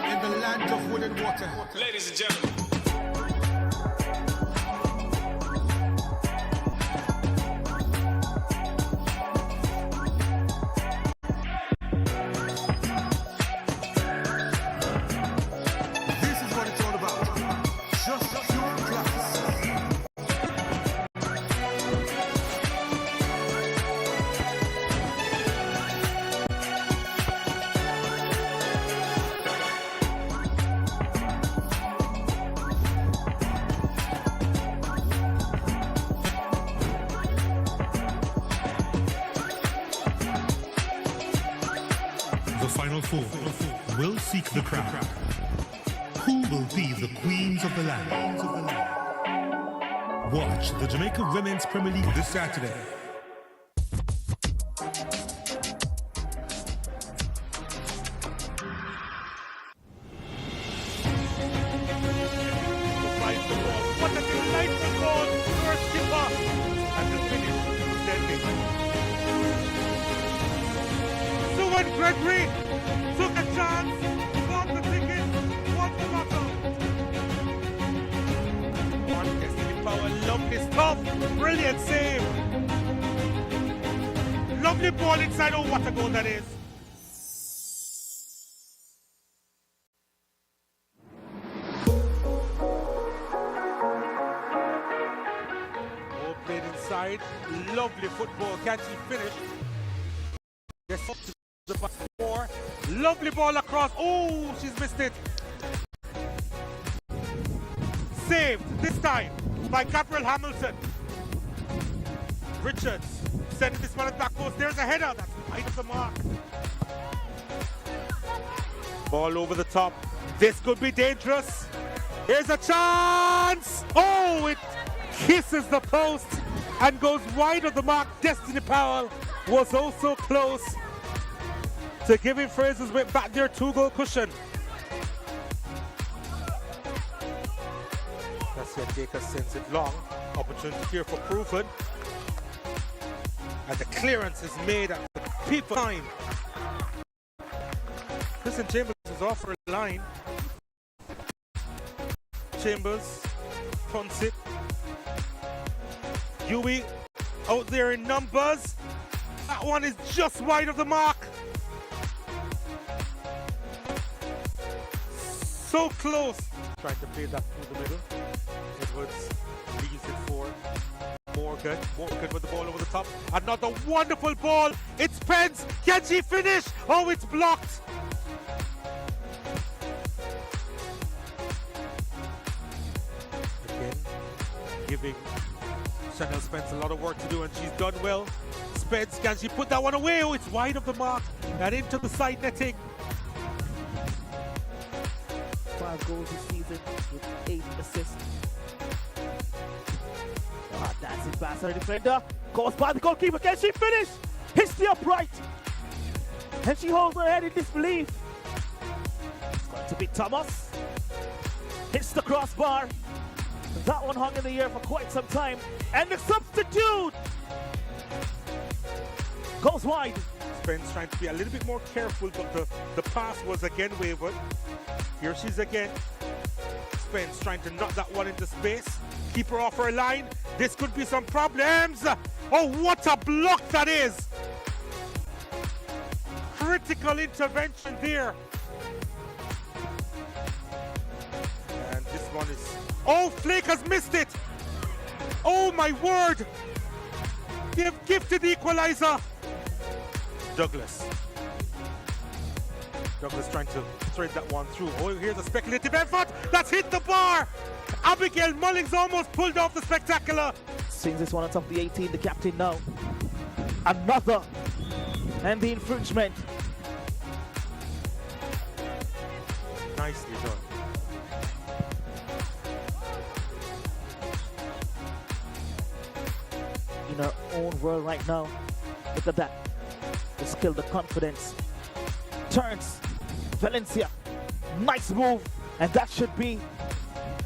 in the land of wood and water. Ladies and gentlemen. This is what it's all about. Just pure class. The Final Four will seek the crown. Who will be the queens of the land? Watch the Jamaica Women's Premier League this Saturday. Finds the ball. What a delightful goal. First kickoff. And the finish was deadly. Suwan Gregory took a chance, got the ticket, won the battle. One Destiny Power, lovely stuff. Brilliant save. Lovely ball inside. Oh, what a goal that is. Ball played inside. Lovely football. Can she finish? Yes, the back four. Lovely ball across. Oh, she's missed it. Saved this time by Gabriel Hamilton. Richards sending this one at back post. There's a header. That's wide of the mark. Ball over the top. This could be dangerous. Here's a chance. Oh, it kisses the post and goes wide of the mark. Destiny Powell was also close to giving Frazsiers went back their 2-goal cushion. Garcia Jacob sends it long. Opportunity here for Proven. And the clearance is made at the peak of time. Listen, Chambers is off for a line. Chambers punts it. Huey out there in numbers. That one is just wide of the mark. So close. Trying to play that through the middle. Edwards leaves it for Morgan. Morgan with the ball over the top. Another wonderful ball. It's Pence. Can she finish? Oh, it's blocked. Again, giving Chanel Spence a lot of work to do, and she's done well. Spence, can she put that one away? Oh, it's wide of the mark and into the side netting. 5 goals this season with 8 assists. That's it, pass her defender. Goes by the goalkeeper. Can she finish? Hits the upright. And she holds her head in disbelief. It's going to be Thomas. Hits the crossbar. That one hung in the air for quite some time. And the substitute goes wide. Spence trying to be a little bit more careful, but the pass was again wavered. Here she's again. Spence trying to knock that one into space. Keep her off her line. This could be some problems. Oh, what a block that is. Critical intervention there. And this one is... Oh, Flake has missed it. Oh, my word. They've gifted the equalizer. Douglas trying to thread that one through. Oh, here's a speculative effort. That's hit the bar. Abigail Mullings almost pulled off the spectacular. Swings this one on top of the 18, the captain now. Another. And the infringement. Nicely done. In our own world right now. Look at that. The skill, the confidence. Turns. Valencia Nice move. And that should be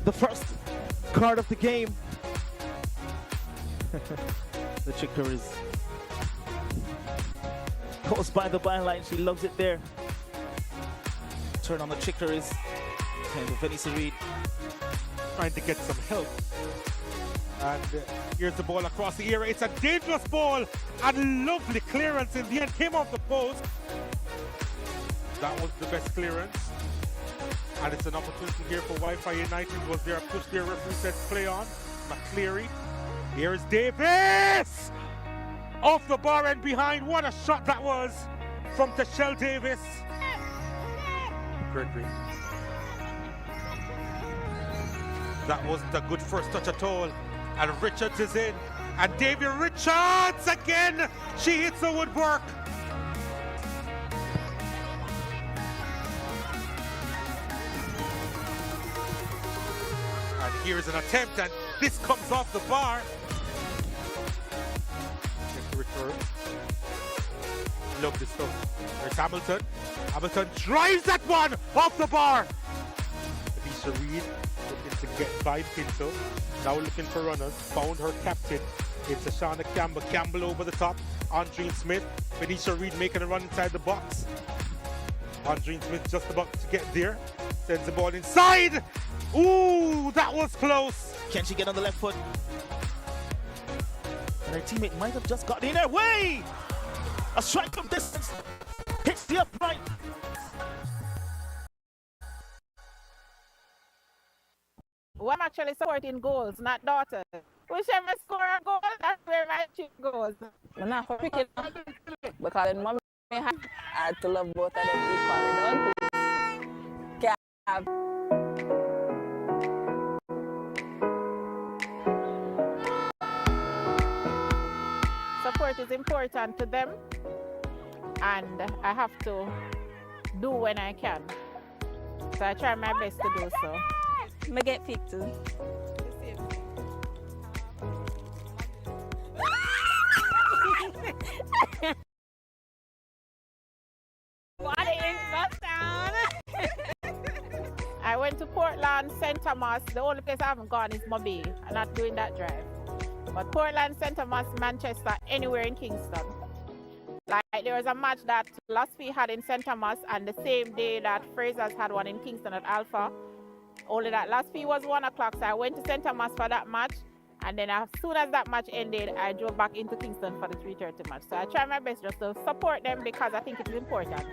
the first card of the game. The Chicories goes by the byline. She loves it there. Turn on the Chicories. And Vanessa Reed trying to get some help. And here's the ball across the area. It's a dangerous ball and lovely clearance in the end. Came off the post. That was the best clearance. And it's an opportunity here for Wi-Fi United. Was there a push there? Referee said play on. McCleary. Here's Davis! Off the bar and behind. What a shot that was from Tashelle Davis. Gregory. That wasn't a good first touch at all. And Richards is in. And Davy Richards again. She hits the woodwork. And here's an attempt, and this comes off the bar. Return. Love this stuff. There's Hamilton. Hamilton drives that one off the bar. Alicia Reed looking to get by Pinto. Now looking for runners. Found her captain. It's Ashana Campbell. Campbell over the top. Andreen Smith. Venetia Reed making a run inside the box. Andreen Smith just about to get there. Sends the ball inside. Ooh, that was close. Can she get on the left foot? And her teammate might have just got in her way. A strike from distance. Hits the upright. Well, I'm actually supporting goals, not daughters. Whichever score a goal, that's where my chick goes. I'm not for picking up because when mommy had, I had to love both of them equally. Don't have. Support is important to them, and I have to do when I can. So I try my best to do so. I get fit too. I went to Portland, St. Thomas. The only place I haven't gone is Mobile. I'm not doing that drive. But Portland, St. Thomas, Manchester, anywhere in Kingston. Like there was a match that Laspi had in St. Thomas, and the same day that Frazsiers had one in Kingston at Alpha. Only that Laspi was 1 o'clock, so I went to St. Thomas for that match. And then as soon as that match ended, I drove back into Kingston for the 3:30 match. So I try my best just to support them because I think it is important.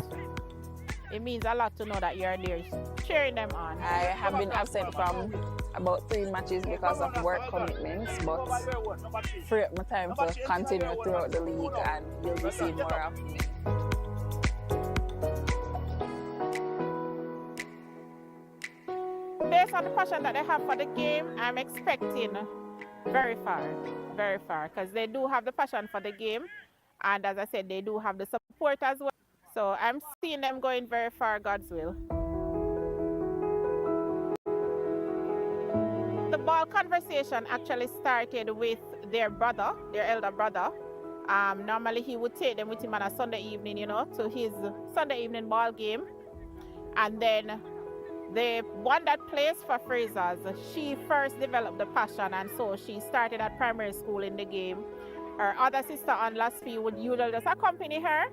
It means a lot to know that you're there cheering them on. I have been absent from about 3 matches because of work commitments, but free up my time to continue throughout the league, and you'll be seeing more of me. Based on the passion that they have for the game, I'm expecting very far, because they do have the passion for the game, and as I said, they do have the support as well. So I'm seeing them going very far, God's will. The ball conversation actually started with their brother, their elder brother. Normally he would take them with him on a Sunday evening, to his Sunday evening ball game. And then the one that plays for Frazsiers, she first developed the passion, and so she started at primary school in the game. Her other sister on Laspi would usually just accompany her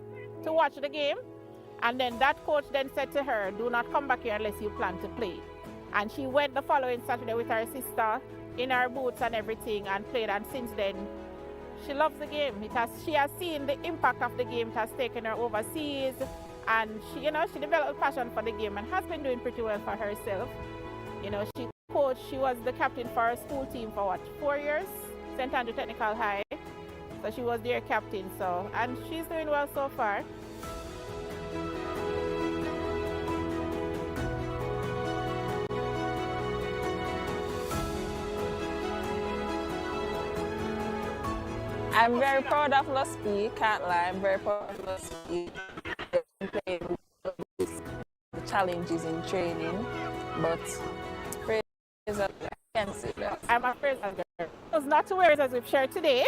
to watch the game, and then that coach then said to her, do not come back here unless you plan to play. And she went the following Saturday with her sister in her boots and everything and played, and since then she loves the game. She has seen the impact of the game. It has taken her overseas, and she developed a passion for the game and has been doing pretty well for herself. She was the captain for her school team for 4 years, St. Andrew Technical High. So she was their captain, and she's doing well so far. I'm very proud of Laspi, can't lie. I'm very proud of Laspi. Playing the challenges in training, but Frazsiers, I can't say that. I'm a Frazsiers girl. I was not to wear Frazsiers shirt today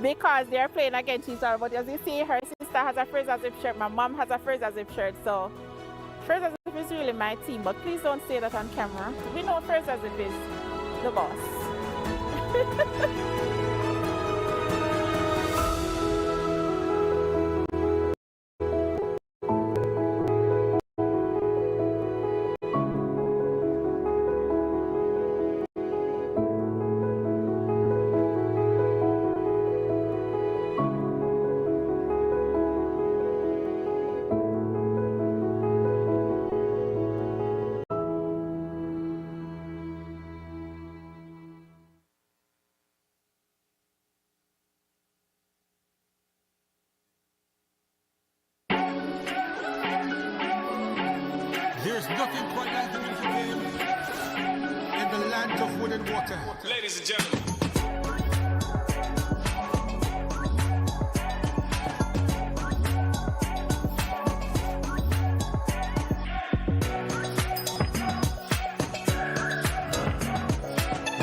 because they're playing against each other. But as you see, her sister has a Frazsiers shirt, my mom has a Frazsiers shirt. So Frazsiers if it's really my team, but please don't say that on camera. We know Frazziers is the boss. There's nothing quite like the beautiful game in the land of wood and water. Ladies and gentlemen.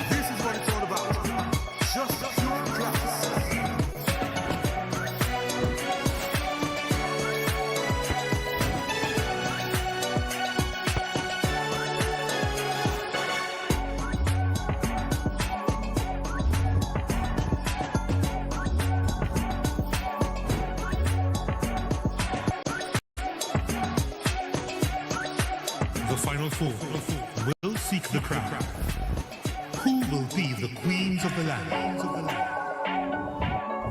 This is what it's all about. Just pure class. The final four will seek the crown. Who will be the queens of the land?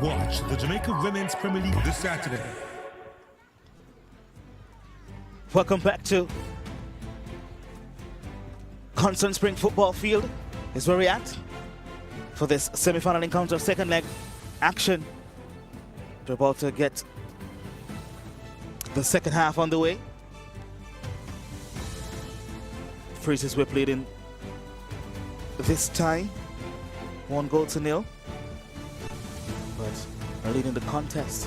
Watch the Jamaica Women's Premier League this Saturday. Welcome back to Constant Spring Football Field. Is where we're at for this semi-final encounter, second leg action. We're about to get the second half on the way. Frazziers whip leading this time, 1-0, but are leading the contest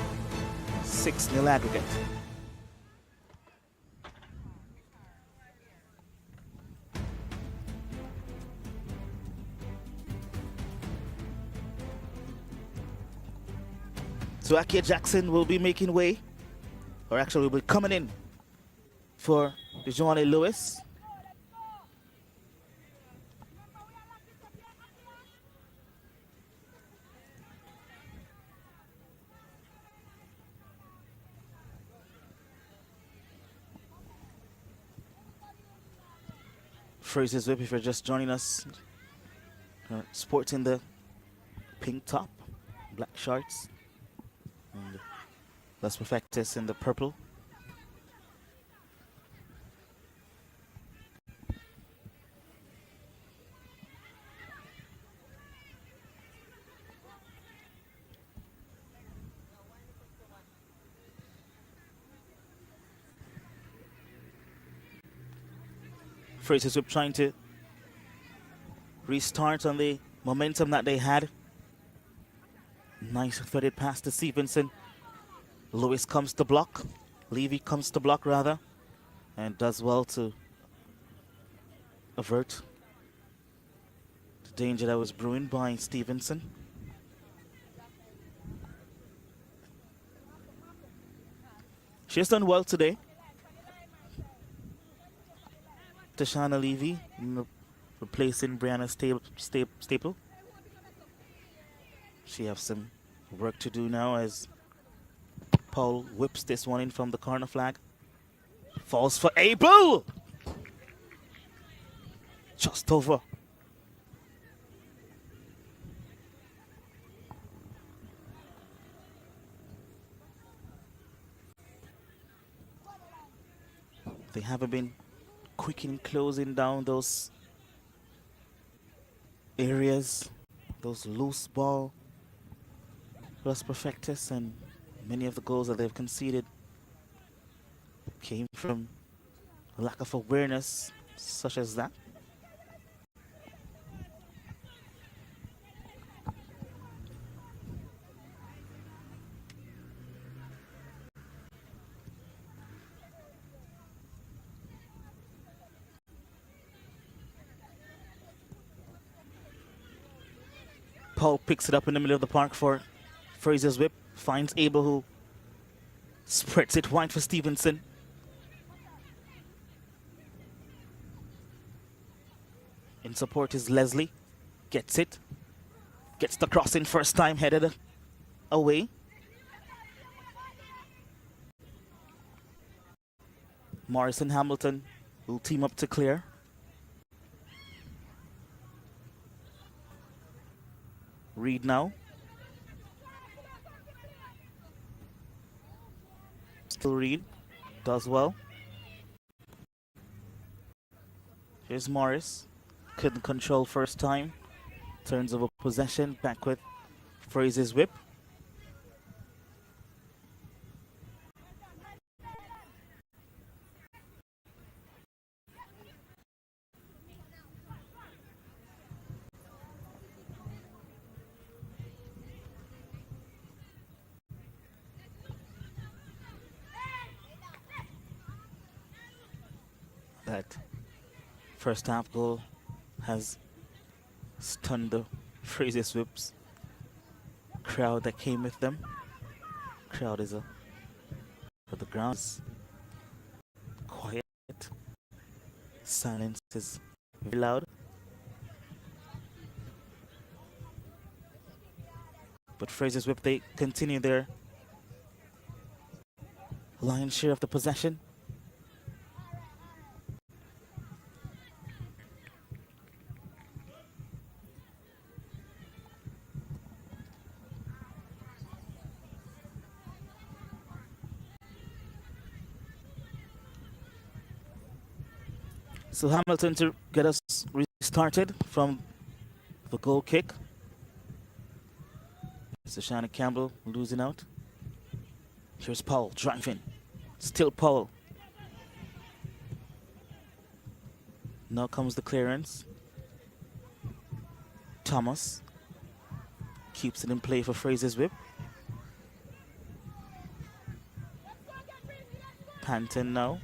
6-0 aggregate. So Akia Jackson will be making way, or actually will be coming in for DeJohnny Lewis. Frazziers whip, if you're just joining us, sporting the pink top, black shorts, and Los Perfectos in the purple. Frazziers whip trying to restart on the momentum that they had. Nice threaded pass to Stevenson. Lewis comes to block. Levy comes to block rather, and does well to avert the danger that was brewing by Stevenson. She has done well today. Tashana Levy replacing Brianna Staple. She has some work to do now as Paul whips this one in from the corner flag. Falls for Abel! Just over. They haven't been quick in closing down those areas, those loose ball Los Perfectos, and many of the goals that they've conceded came from a lack of awareness such as that. Paul picks it up in the middle of the park for Frazziers whip, finds Abel, who spreads it wide for Stevenson. In support is Leslie. Gets it. Gets the crossing first time, headed away. Morrison Hamilton will team up to clear. Reed now. Still Reed. Does well. Here's Morris. Couldn't control first time. Turns over possession. Back with Frazier's whip. That first half goal has stunned the Frazier's whips. Crowd that came with them. Crowd is but the ground is quiet. Silence is very loud. But Frazier's whip, they continue their lion's share of the possession. So Hamilton to get us restarted from the goal kick. Mr. Shannon Campbell losing out. Here's Powell driving. Still Powell. Now comes the clearance. Thomas keeps it in play for Frazier's whip. Panton now.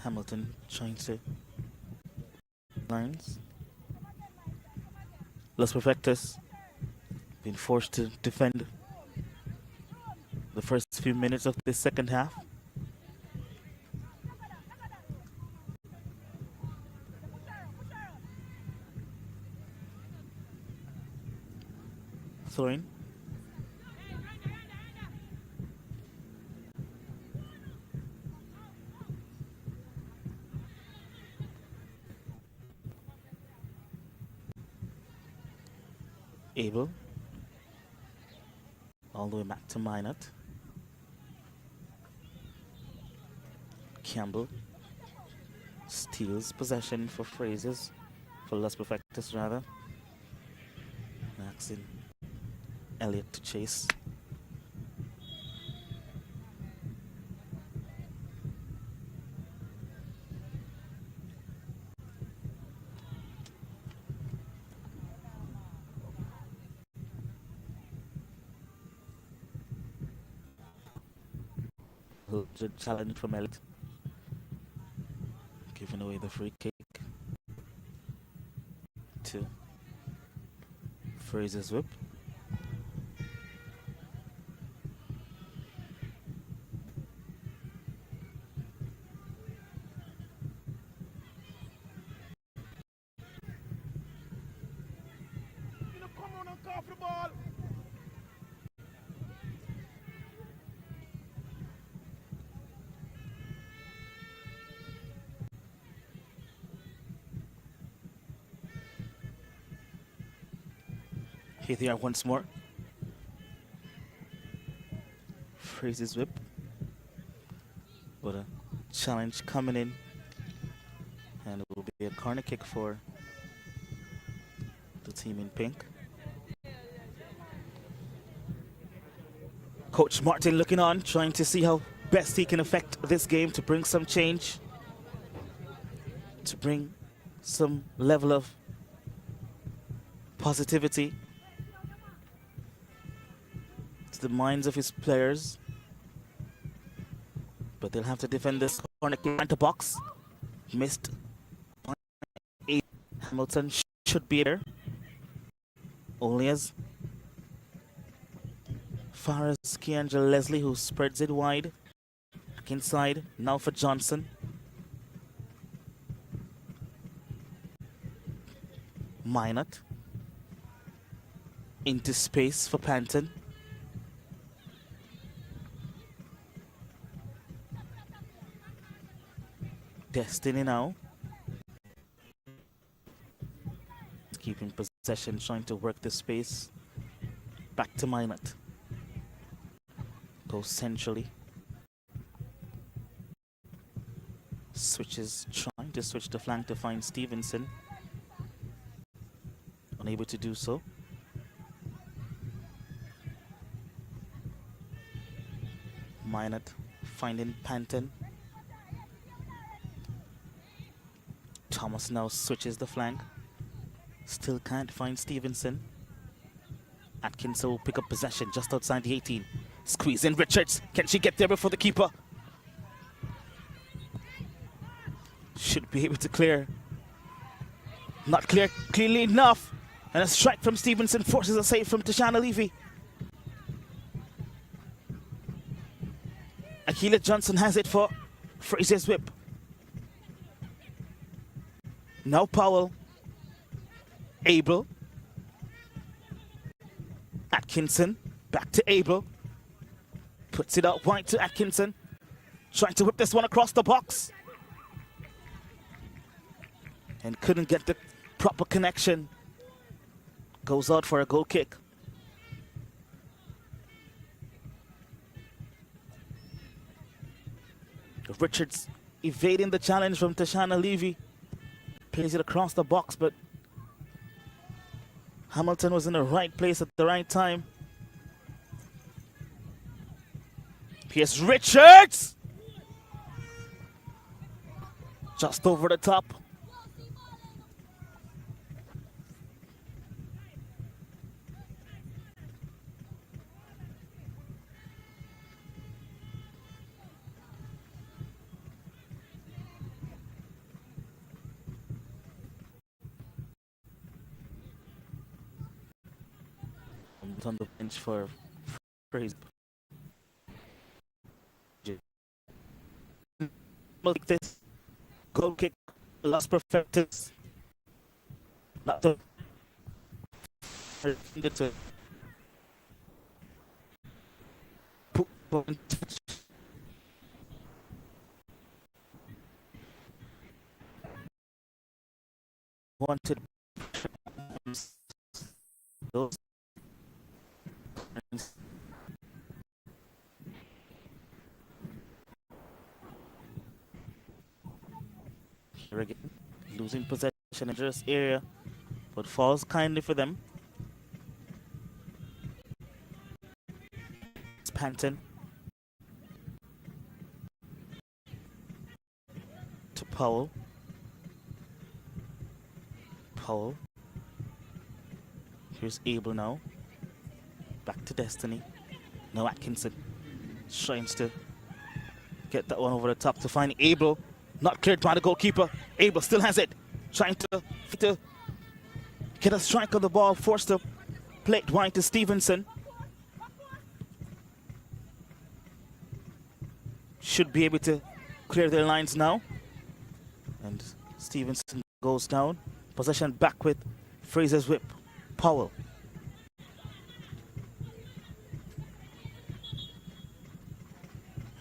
Hamilton trying to lines. Los Perfectos been forced to defend the first few minutes of this second half. Throwing. Abel all the way back to Minot. Campbell steals possession for Frazier's, for Los Perfectos rather. Asking Elliott to chase. Good challenge from Elliott. Giving away the free kick to Frazier's whip. Here they are once more. Frazier's whip. But a challenge coming in. And it will be a corner kick for the team in pink. Coach Martin looking on, trying to see how best he can affect this game to bring some change, to bring some level of positivity to the minds of his players. But they'll have to defend this corner into box. Missed. Hamilton should be there. Only as far as Keandra Leslie, who spreads it wide. Back inside, now for Johnson. Minot. Into space for Panton. Destiny now. Keeping possession, trying to work the space. Back to Minot. Goes centrally. Switches, trying to switch the flank to find Stevenson. Unable to do so. Minot finding Panton. Thomas now switches the flank. Still can't find Stevenson. Atkinson will pick up possession just outside the 18. Squeeze in Richards. Can she get there before the keeper? Should be able to clear. Not clear clearly enough. And a strike from Stevenson forces a save from Tashana Levy. Akila Johnson has it for Frazier's whip. Now Powell. Abel. Atkinson. Back to Abel. Puts it out wide to Atkinson. Trying to whip this one across the box. And couldn't get the proper connection. Goes out for a goal kick. Richards evading the challenge from Tashana Levy. Plays it across the box, but Hamilton was in the right place at the right time. Here's Richards! Just over the top. On the bench for Fraser. Like this goal kick, lost Perfectos. Not the wanted those. Here again, losing possession in this area, but falls kindly for them. It's Panton to Powell. Powell. Here's Abel now. Back to Destiny. Now Atkinson tries to get that one over the top to find Abel. Not cleared by the goalkeeper. Abel still has it. Trying to get a strike on the ball. Forced to play it wide to Stevenson. Should be able to clear their lines now. And Stevenson goes down. Possession back with Frazier's whip. Powell.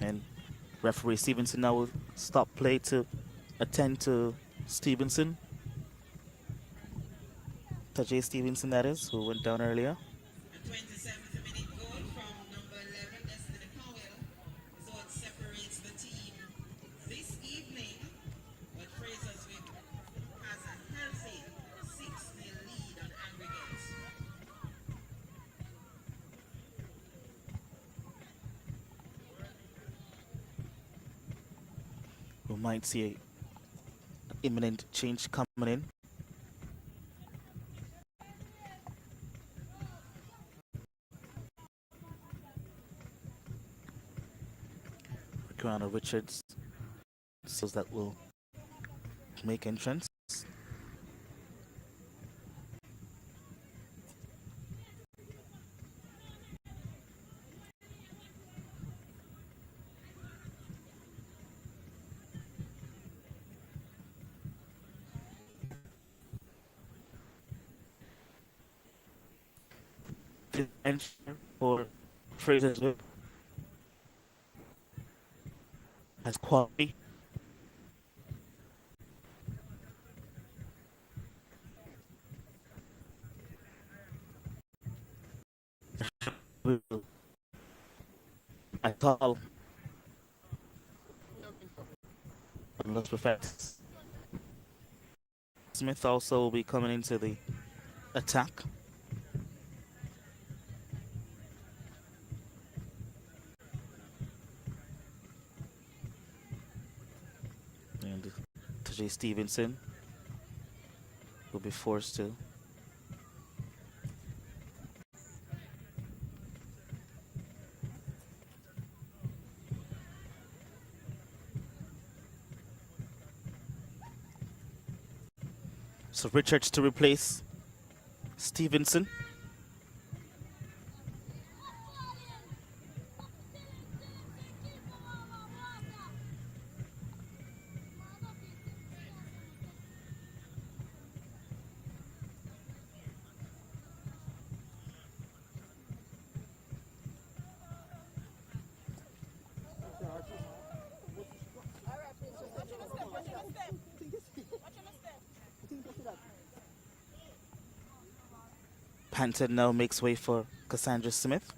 And referee Stevenson now will stop play to attend to Stevenson. Tajay Stevenson, that is, who went down earlier. The 27th minute goal from number 11, Destiny Powell, is what separates the team this evening. But Fraser's Whip has a healthy 6-0 lead on aggregate. We might see an imminent change coming in. Ricardo Richards, so that will make entrance. Entrance for Frazsiers Whip has quality. I call Los Perfectos. Smith also will be coming into the attack. And Tajay Stevenson will be forced to. So Richards to replace Stevenson. Panton now makes way for Cassandra Smith.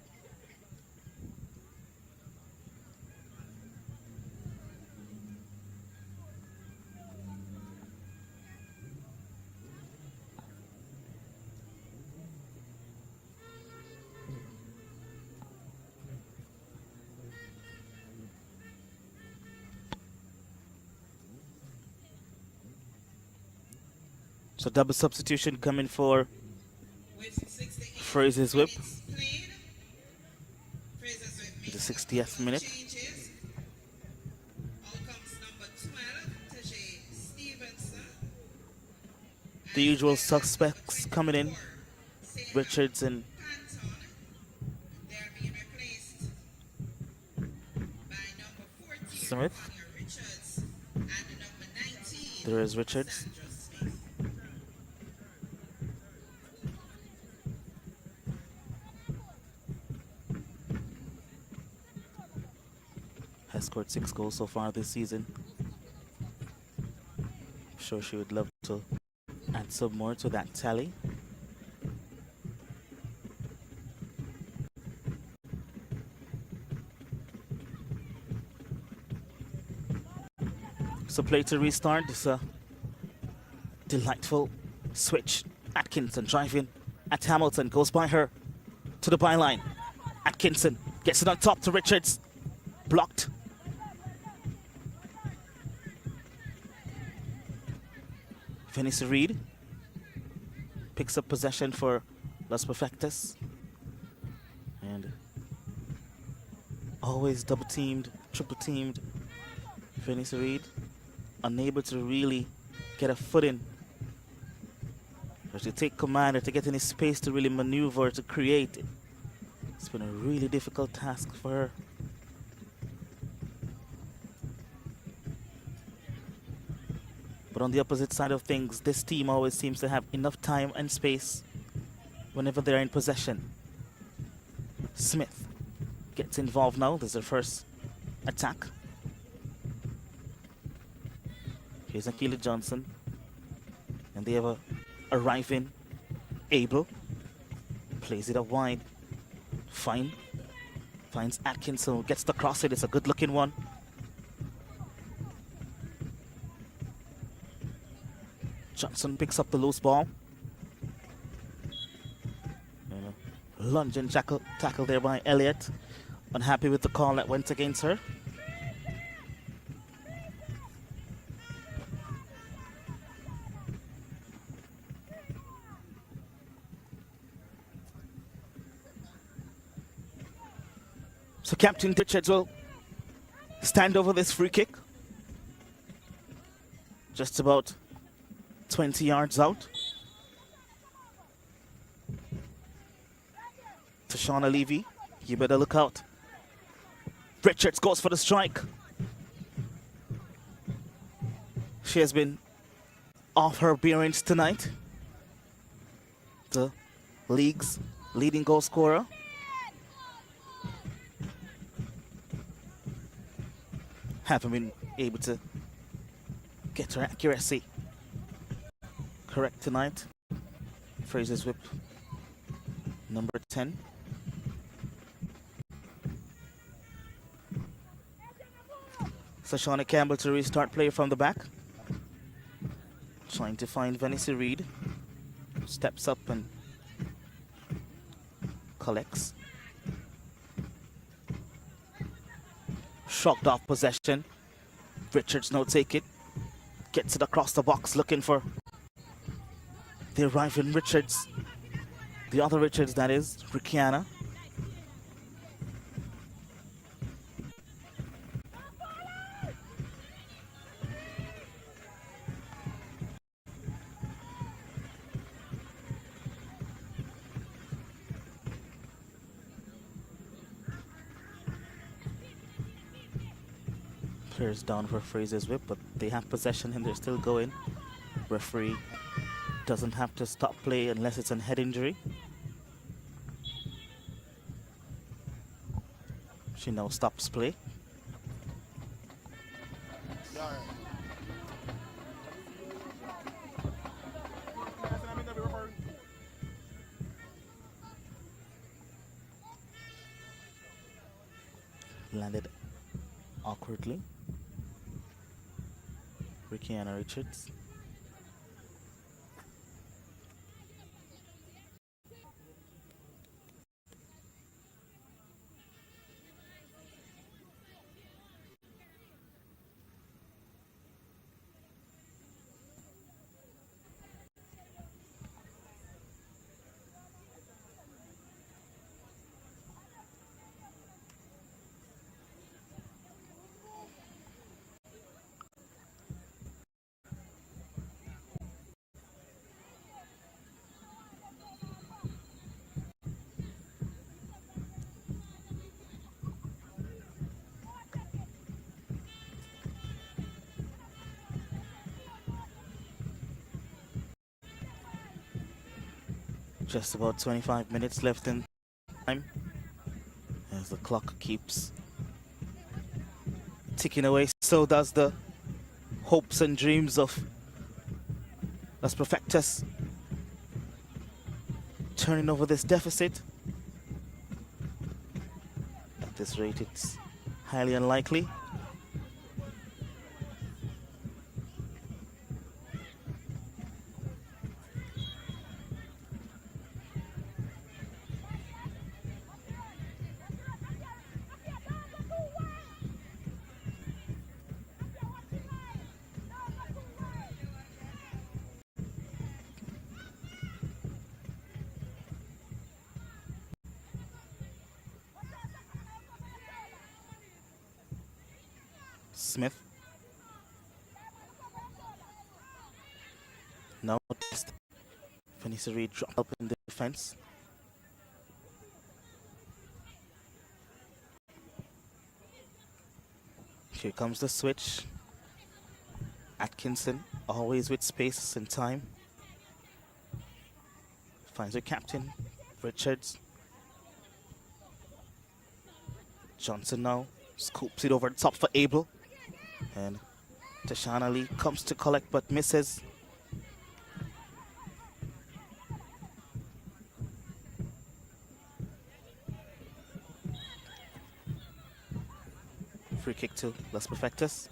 So double substitution coming for Frazsiers Whip. The 60th minute. The usual suspects coming in. Richards and Smith. There is Richards. Has scored 6 goals so far this season. I'm sure she would love to add some more to that tally. So play to restart. This delightful switch. Atkinson driving at Hamilton, goes by her to the byline. Atkinson gets it on top to Richards. Blocked. Vanessa Reed picks up possession for Los Perfectos. And always double teamed, triple teamed. Vanessa Reed unable to really get a footing, or to take command, or to get any space to really maneuver, to create. It's been a really difficult task for her. But on the opposite side of things, this team always seems to have enough time and space whenever they're in possession. Smith gets involved now. There's her first attack. Here's Akila Johnson. And they have a arriving Abel. Plays it up wide. Fine. Finds Atkinson, gets the cross it. It's a good looking one. Johnson picks up the loose ball. And a lunge and tackle there by Elliott. Unhappy with the call that went against her. So Captain Richards will stand over this free kick. Just about 20 yards out. To Shauna Levy, you better look out. Richards goes for the strike. She has been off her bearings tonight. The league's leading goal scorer. Haven't been able to get her accuracy correct tonight. Frazier's whip, number 10. So Shauna Campbell to restart play from the back. Trying to find Vanessa Reed. Steps up and collects. Shrugged off possession. Richards now take it. Gets it across the box looking for the arriving Richards. The other Richards, that is, Rikiana. Players down for Frazier's whip, but they have possession and they're still going. Referee doesn't have to stop play unless it's a head injury. She now stops play. Landed awkwardly. Rikiana Richards. Just about 25 minutes left in time as the clock keeps ticking away. So does the hopes and dreams of Las Perfectas turning over this deficit. At this rate, it's highly unlikely. Smith. Now Vanessa Reed dropped up in the defense. Here comes the switch. Atkinson, always with space and time. Finds her captain, Richards. Johnson now scoops it over the top for Abel. And Tashana Lee comes to collect but misses. Free kick to Las Perfectas.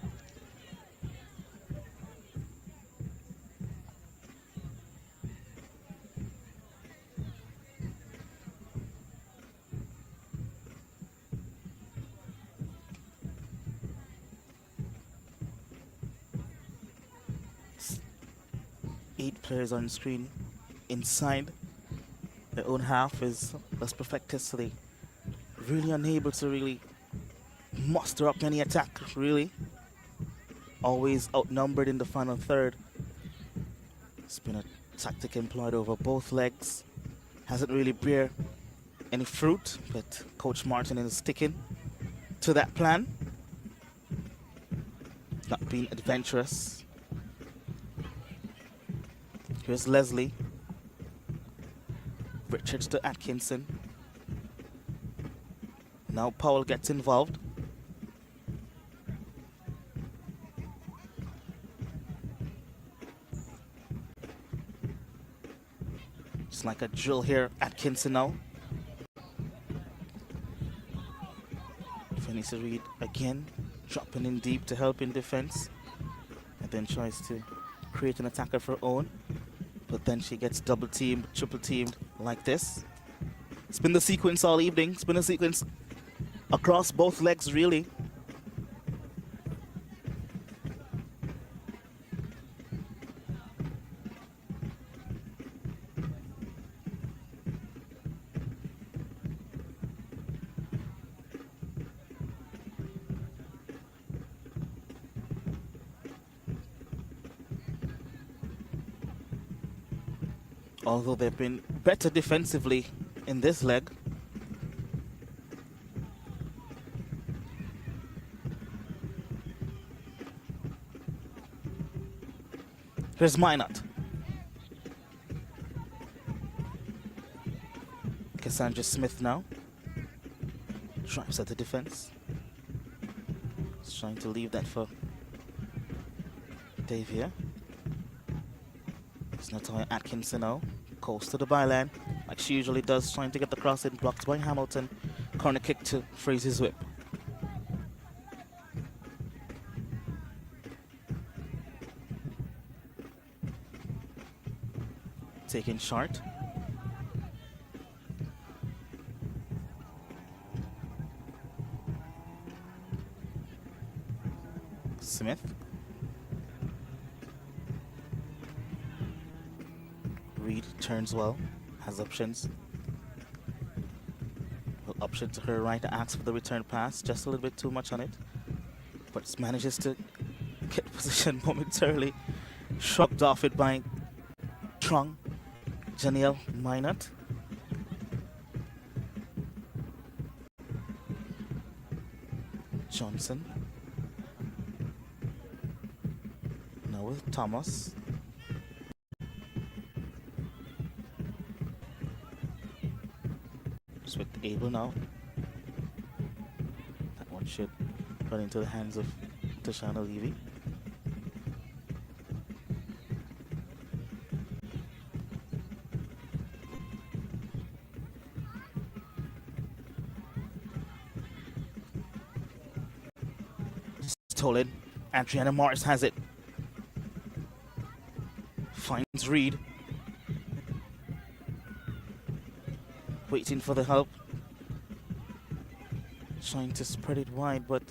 Eight players on screen inside their own half is Las Perfectas, so they really unable to really muster up any attack, really. Always outnumbered in the final third. It's been a tactic employed over both legs. Hasn't really bear any fruit, but Coach Martin is sticking to that plan. Not being adventurous. Here's Leslie. Richards to Atkinson. Now Powell gets involved. It's like a drill here. Atkinson now. Vanessa Reed again, dropping in deep to help in defense. And then tries to create an attack of her own. But then she gets double teamed, triple teamed like this. It's been the sequence all evening. It's been a sequence across both legs, really. Although they've been better defensively in this leg. Here's Minot. Cassandra Smith now. Drives at the defense. He's trying to leave that for Dave here. It's Natalia Atkinson now. Goes to the byline, like she usually does, trying to get the cross in, blocked by Hamilton. Corner kick to Frazier's whip. Taken short. Smith. Reed turns well, has options. Well, option to her right to ask for the return pass, just a little bit too much on it. But manages to get position momentarily. Shrugged off it by Trung. Janelle Minot. Johnson. Now with Thomas. With Abel now. That one should run into the hands of Tashana Levy. Stolen. Adriana Morris has it. Finds Reed. Waiting for the help. Trying to spread it wide, but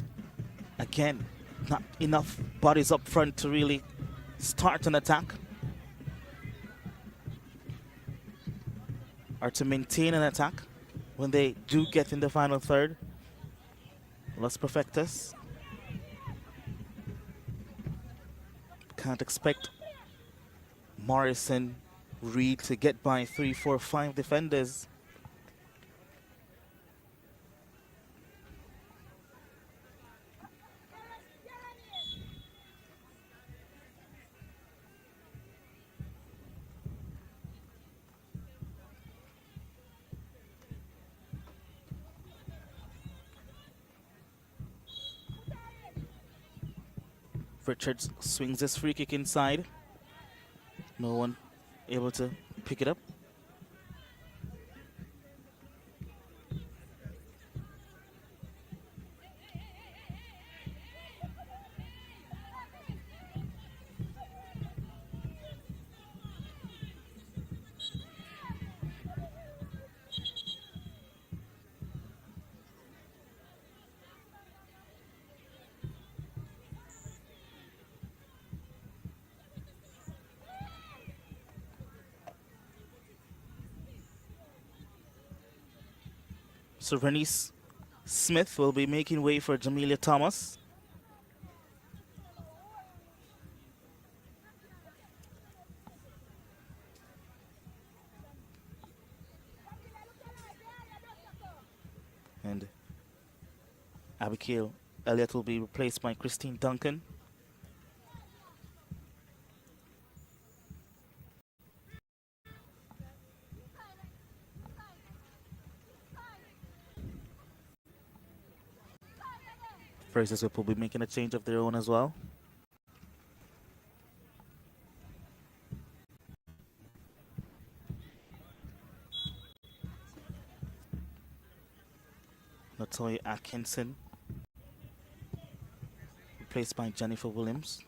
again, not enough bodies up front to really start an attack. Or to maintain an attack when they do get in the final third. Los Perfectos. Can't expect Morrison, Reed to get by 3, 4, 5 defenders. Richards swings this free kick inside. No one able to pick it up. So Bernice Smith will be making way for Jamelia Thomas. And Abigail Elliott will be replaced by Christine Duncan. Frazsiers will be making a change of their own as well. Latoya Atkinson, replaced by Jennifer Williams.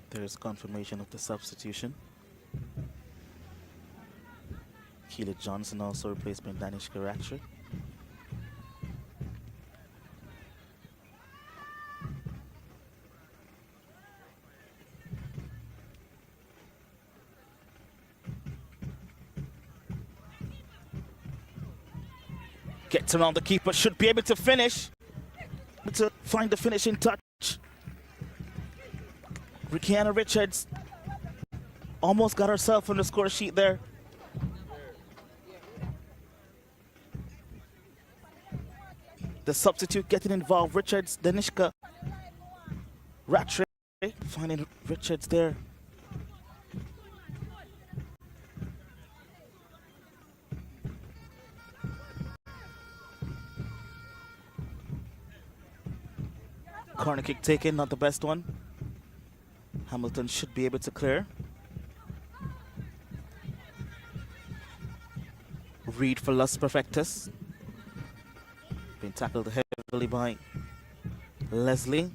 There's confirmation of the substitution. Keela Johnson also replaced by Danish Karachi. Gets around the keeper, should be able to finish. To find the finishing touch. Rikiana Richards almost got herself on the score sheet there. The substitute getting involved, Richards, Danishka Rattray, finding Richards there. Corner kick taken, not the best one. Hamilton should be able to clear. Reed for Los Perfectos. Been tackled heavily by Leslie.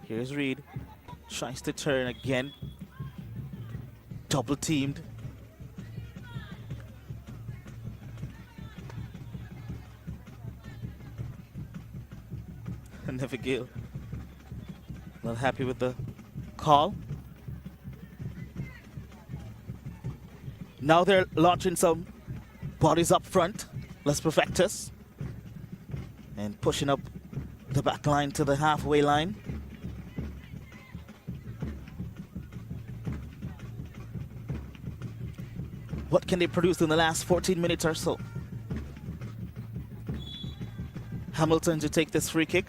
Here's Reed. Tries to turn again. Double teamed. Nevigill not happy with the call. Now they're launching some bodies up front, Los Perfectos, and pushing up the back line to the halfway line. What can they produce in the last 14 minutes or so? Hamilton to take this free kick.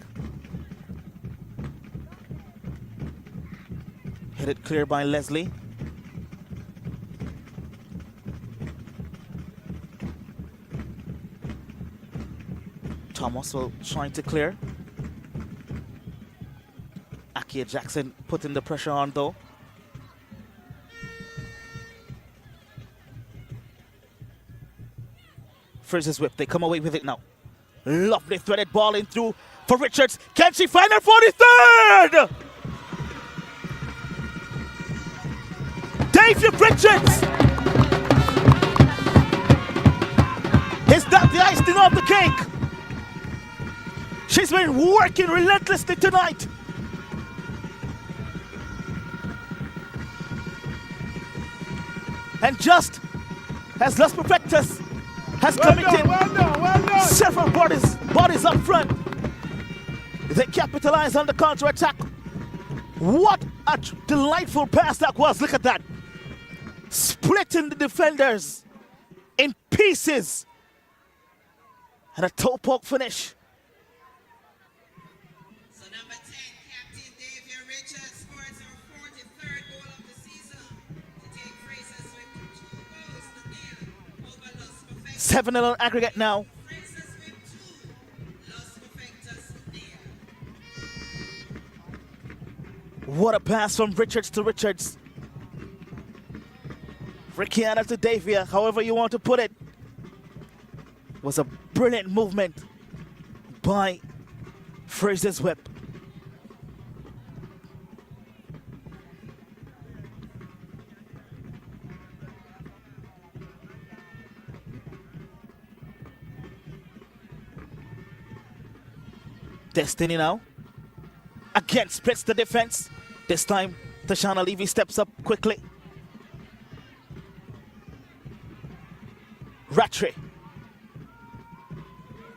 Headed clear by Leslie. Thomas will trying to clear. Akia Jackson putting the pressure on though. Frazsiers whip, they come away with it now. Lovely threaded ball in through for Richards. Can she find her 43rd? David Richards! Is that the icing on the cake? She's been working relentlessly tonight. And just as Los Perfectos has committed several bodies up front, they capitalize on the counter-attack. What a delightful pass that was. Look at that. Splitting the defenders in pieces. And a toe poke finish. So number 10, Captain David Richards scores her 43rd goal of the season to take Frazsiers with 2 goals to nil over Los Perfectos. 7-0 on aggregate now. Frazsiers with 2, Los Perfectos nil. What a pass from Richards to Richards. Ricciana to Davia, however you want to put it. Was a brilliant movement by Frazier's whip. Destiny now. Again, splits the defense. This time, Tashana Levy steps up quickly. Rattray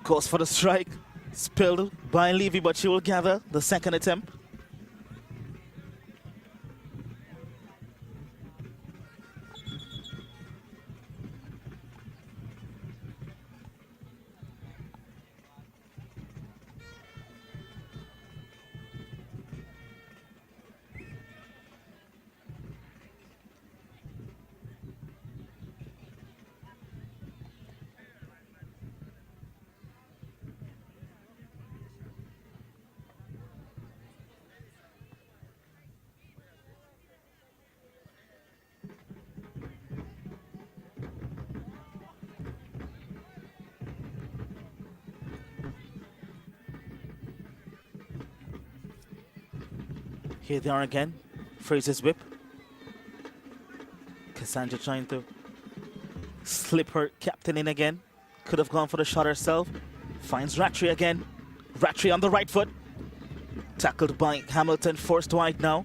goes for the strike. Spilled by Levy, but she will gather the second attempt. Here they are again. Frazier's whip. Cassandra trying to slip her captain in again. Could have gone for the shot herself. Finds Rattray again. Rattray on the right foot. Tackled by Hamilton, forced wide now.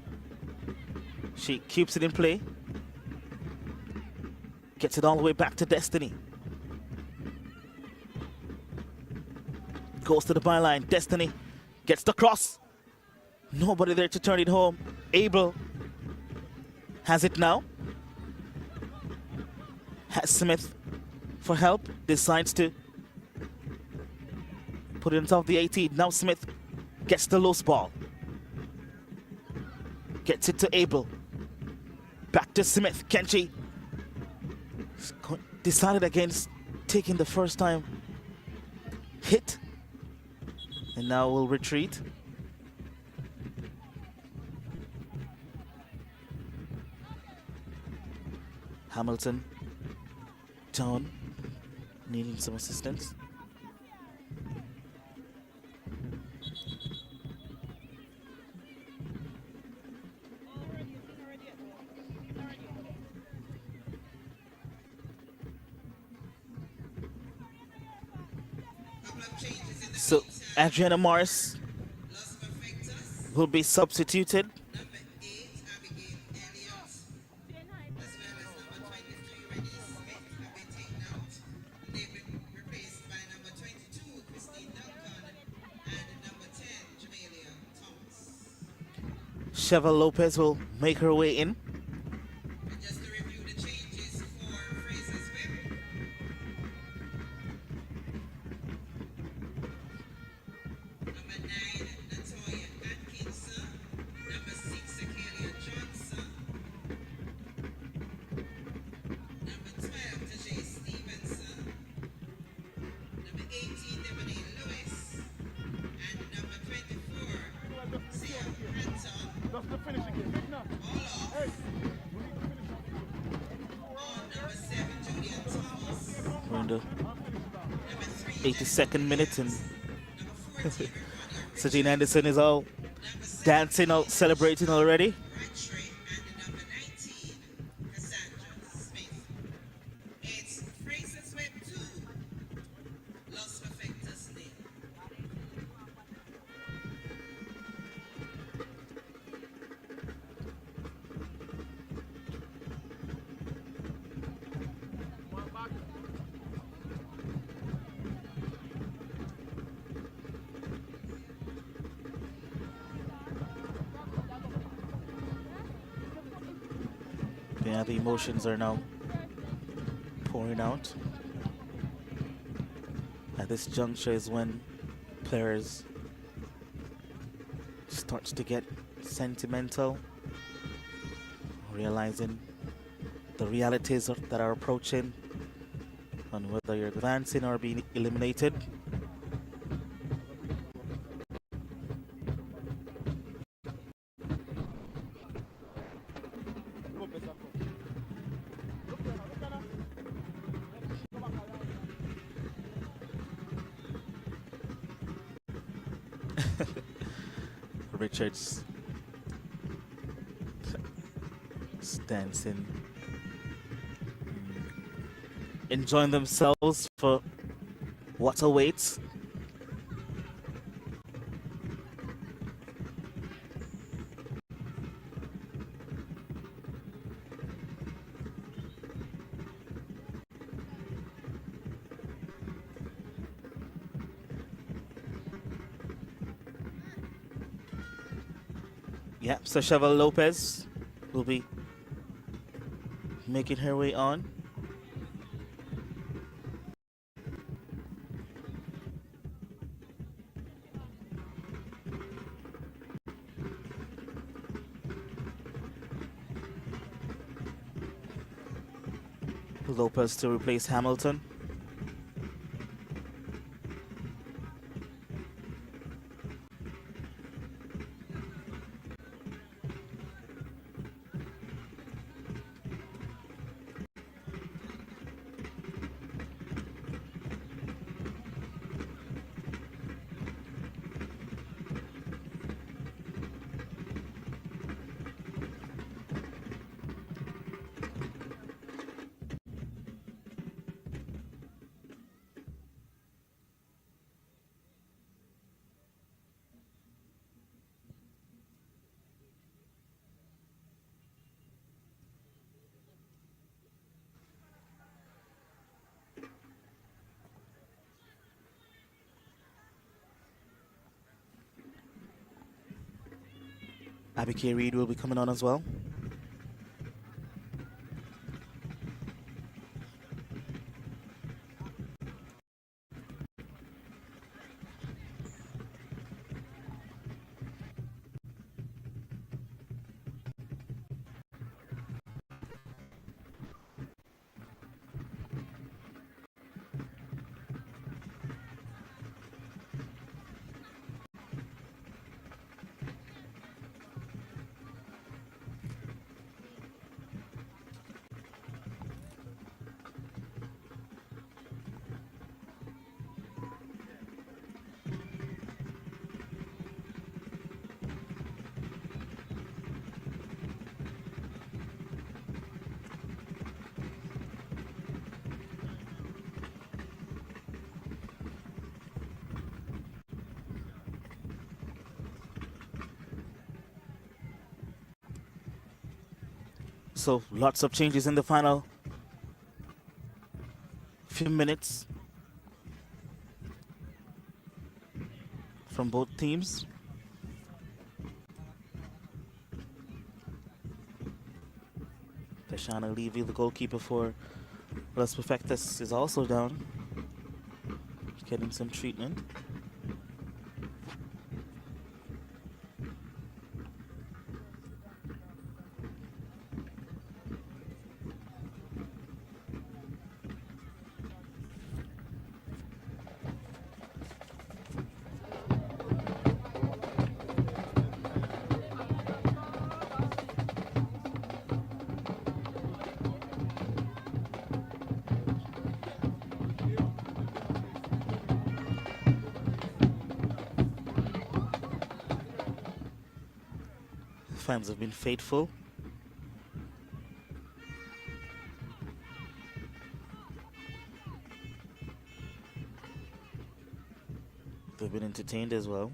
She keeps it in play. Gets it all the way back to Destiny. Goes to the byline. Destiny gets the cross. Nobody there to turn it home. Abel has it now. Has Smith for help. Decides to put it on top of the 18. Now Smith gets the loose ball. Gets it to Abel. Back to Smith. Kenchi decided against taking the first time hit. And now will retreat. Hamilton down, needing some assistance. So Adriana Morris will be substituted. Cheva Lopez will make her way in. Just to review the changes for Frazier's whip. Number 9, Natoya Atkinson. Number 6, Akelia Johnson. Number 12, Tajay Stevenson. Number 18, Devonay Lewis. And number 24, Sam Hanson. All off. On number 7, Julian Thomas. We're in the Number 3, 82nd minute, and number 14, Sajine Anderson is all dancing, all celebrating already. Rattray, and number 19, Cassandra Smith. It's Frazier's whip 2, Los Perfectos nil. Yeah, the emotions are now pouring out. At this juncture is when players start to get sentimental, realizing the realities that are approaching and whether you're advancing or being eliminated. Richards dancing, enjoying themselves for what awaits. Yeah, Sasheva Lopez will be making her way on. Lopez to replace Hamilton. Abigail Reed will be coming on as well. So lots of changes in the final few minutes from both teams. Tashana Levy, the goalkeeper for Los Perfectos, is also down, getting some treatment. Fans have been faithful. They've been entertained as well.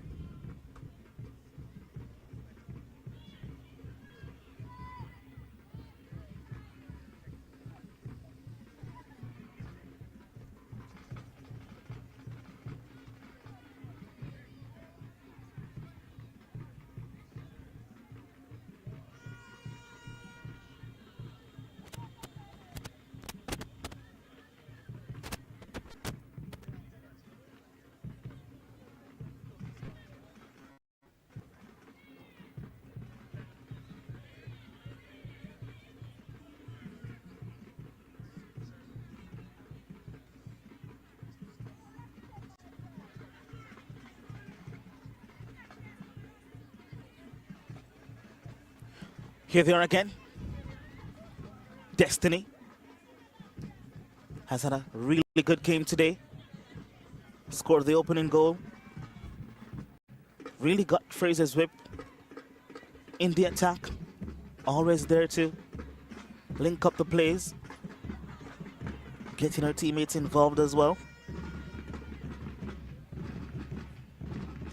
Here they are again. Destiny has had a really good game today. Scored the opening goal. really got Frazier's whip in the attack. Always there to link up the plays. Getting her teammates involved as well.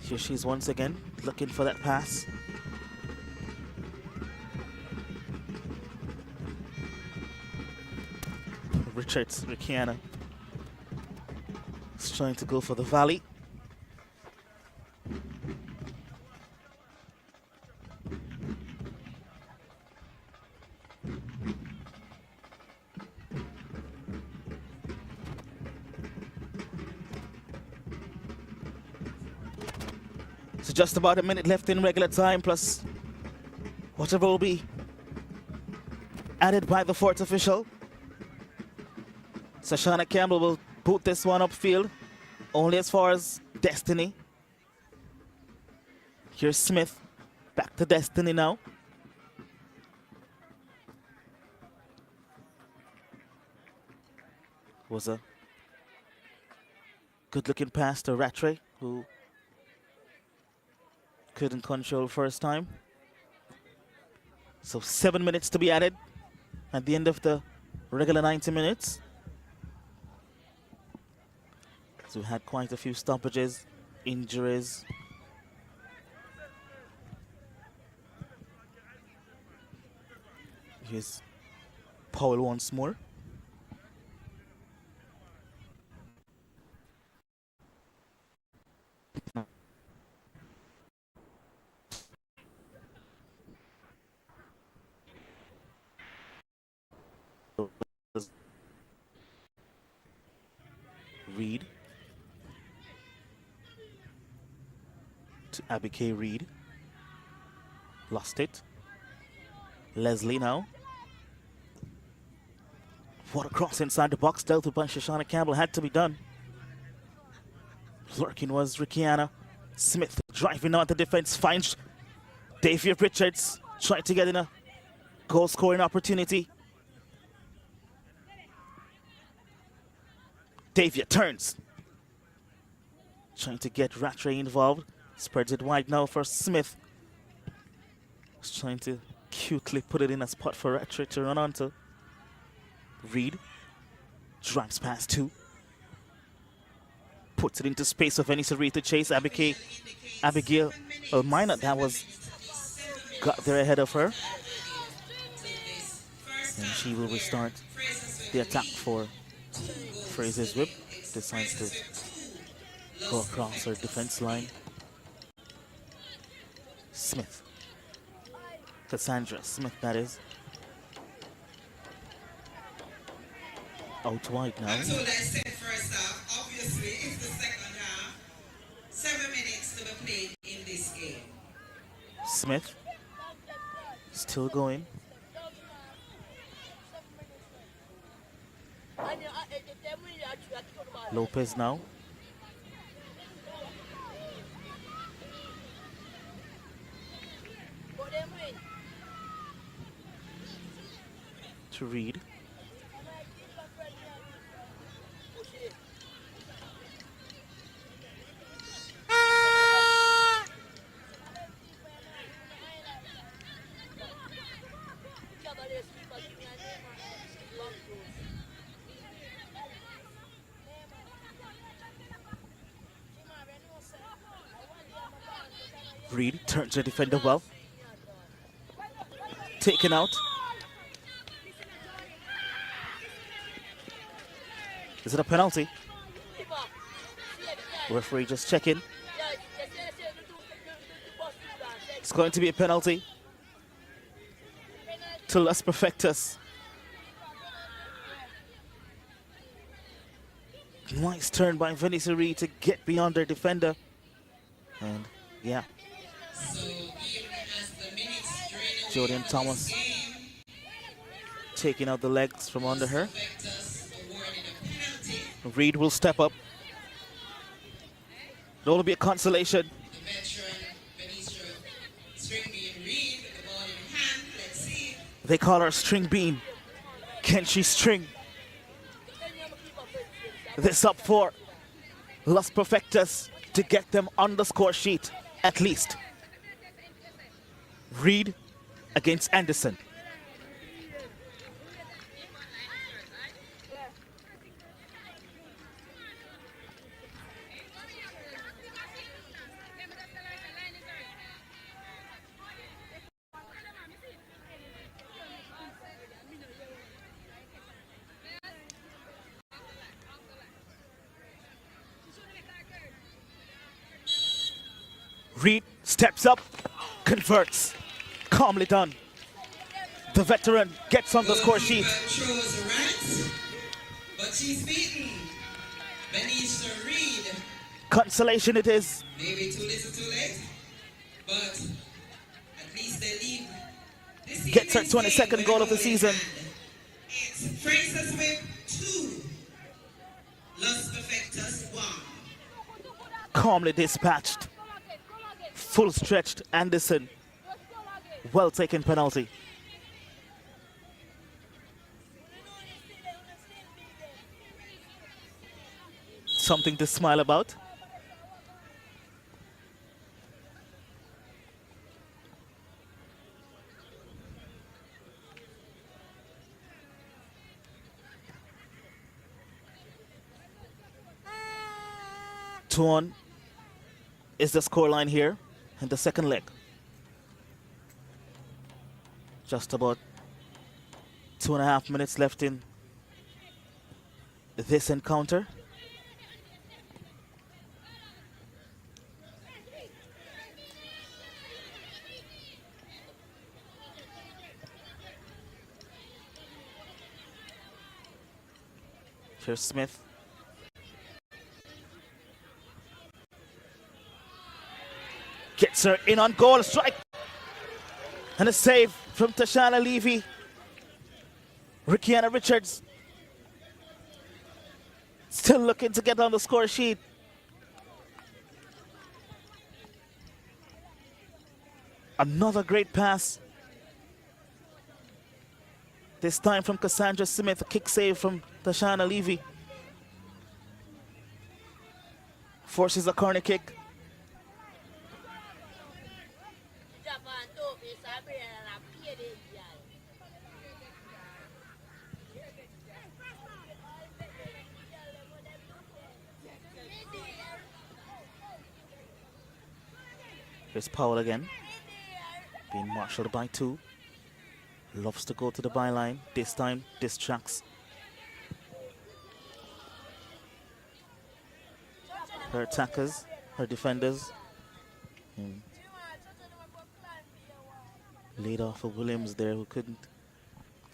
Here she is once again, looking for that pass. Richards, Rikiana is trying to go for the volley. So just about a minute left in regular time, plus whatever will be added by the fourth official. So Shauna Campbell will boot this one upfield, only as far as Destiny. Here's Smith, back to Destiny now. Was a good-looking pass to Rattray, who couldn't control first time. So 7 minutes to be added at the end of the regular 90 minutes. So we had quite a few stoppages, injuries. Here's Powell once more. Reed to Abby K. Reed. Lost it. Leslie now. What a cross inside the box dealt with by Shoshana Campbell had to be done. Lurking was Rikiana. Smith driving out the defense, finds Davia Richards trying to get in a goal scoring opportunity. Davia turns. Trying to get Rattray involved. Spreads it wide now for Smith. He's trying to cutely put it in a spot for Rattray to run onto. Reed drives past two. Puts it into space of Venisari to chase Abigail Elmina. That was got there ahead of her. And she will restart the attack for Frazier's whip. Decides to go across her defense line. Smith. Cassandra Smith, that is. Out wide now. So I said first half, obviously it's the second half. 7 minutes to be played in this game. Smith still going. Lopez now. To Reed. Reed turns the defender well. Taken out. Is it a penalty? Referee just checking. It's going to be a penalty to Los Perfectos. Nice turn by Venisari to get beyond their defender. And yeah. Jordan Thomas taking out the legs from under her. Reed will step up. It'll be a consolation. They call her String Bean. Can she string this up for Los Perfectos to get them on the score sheet? at least. Reed against Anderson. Reed steps up, converts. Calmly done. The veteran gets on the score sheet. Throws right, but she's beaten. Benisha Reed. Consolation it is. Maybe too little, too late, but at least they leave. This Gets her evening's 22nd game goal of the with a season. goal in hand. It's Frazsiers with 2, Los Perfectos 1. Calmly dispatched. Full stretched Anderson. Well taken penalty. Something to smile about. Two-on is the scoreline here in the second leg. Just about 2.5 minutes left in this encounter. Here's Smith. Gets her in on goal, strike. And a save from Tashana Levy. Rickiana Richards still looking to get on the score sheet. Another great pass. This time from Cassandra Smith, a kick save from Tashana Levy. Forces a corner kick. Here's Powell again, being marshaled by 2. Loves to go to the byline. This time, distracts. Her attackers, her defenders. Laid off of Williams there, who couldn't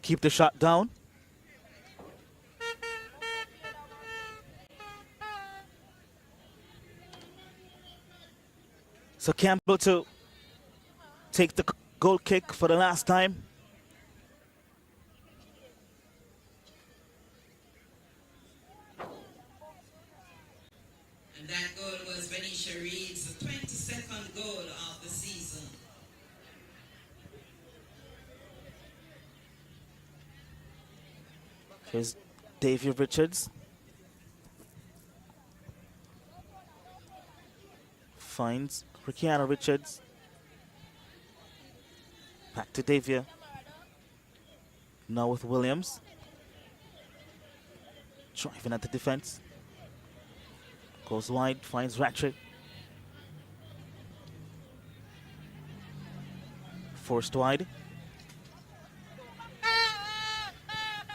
keep the shot down. So Campbell to take the goal kick for the last time. And that goal was Benisha Reed's 22nd goal of the season. Here's Davia Richards. Finds Rickiana Richards. Back to Davia. Now with Williams. Driving at the defense. Goes wide, finds Rattray. Forced wide.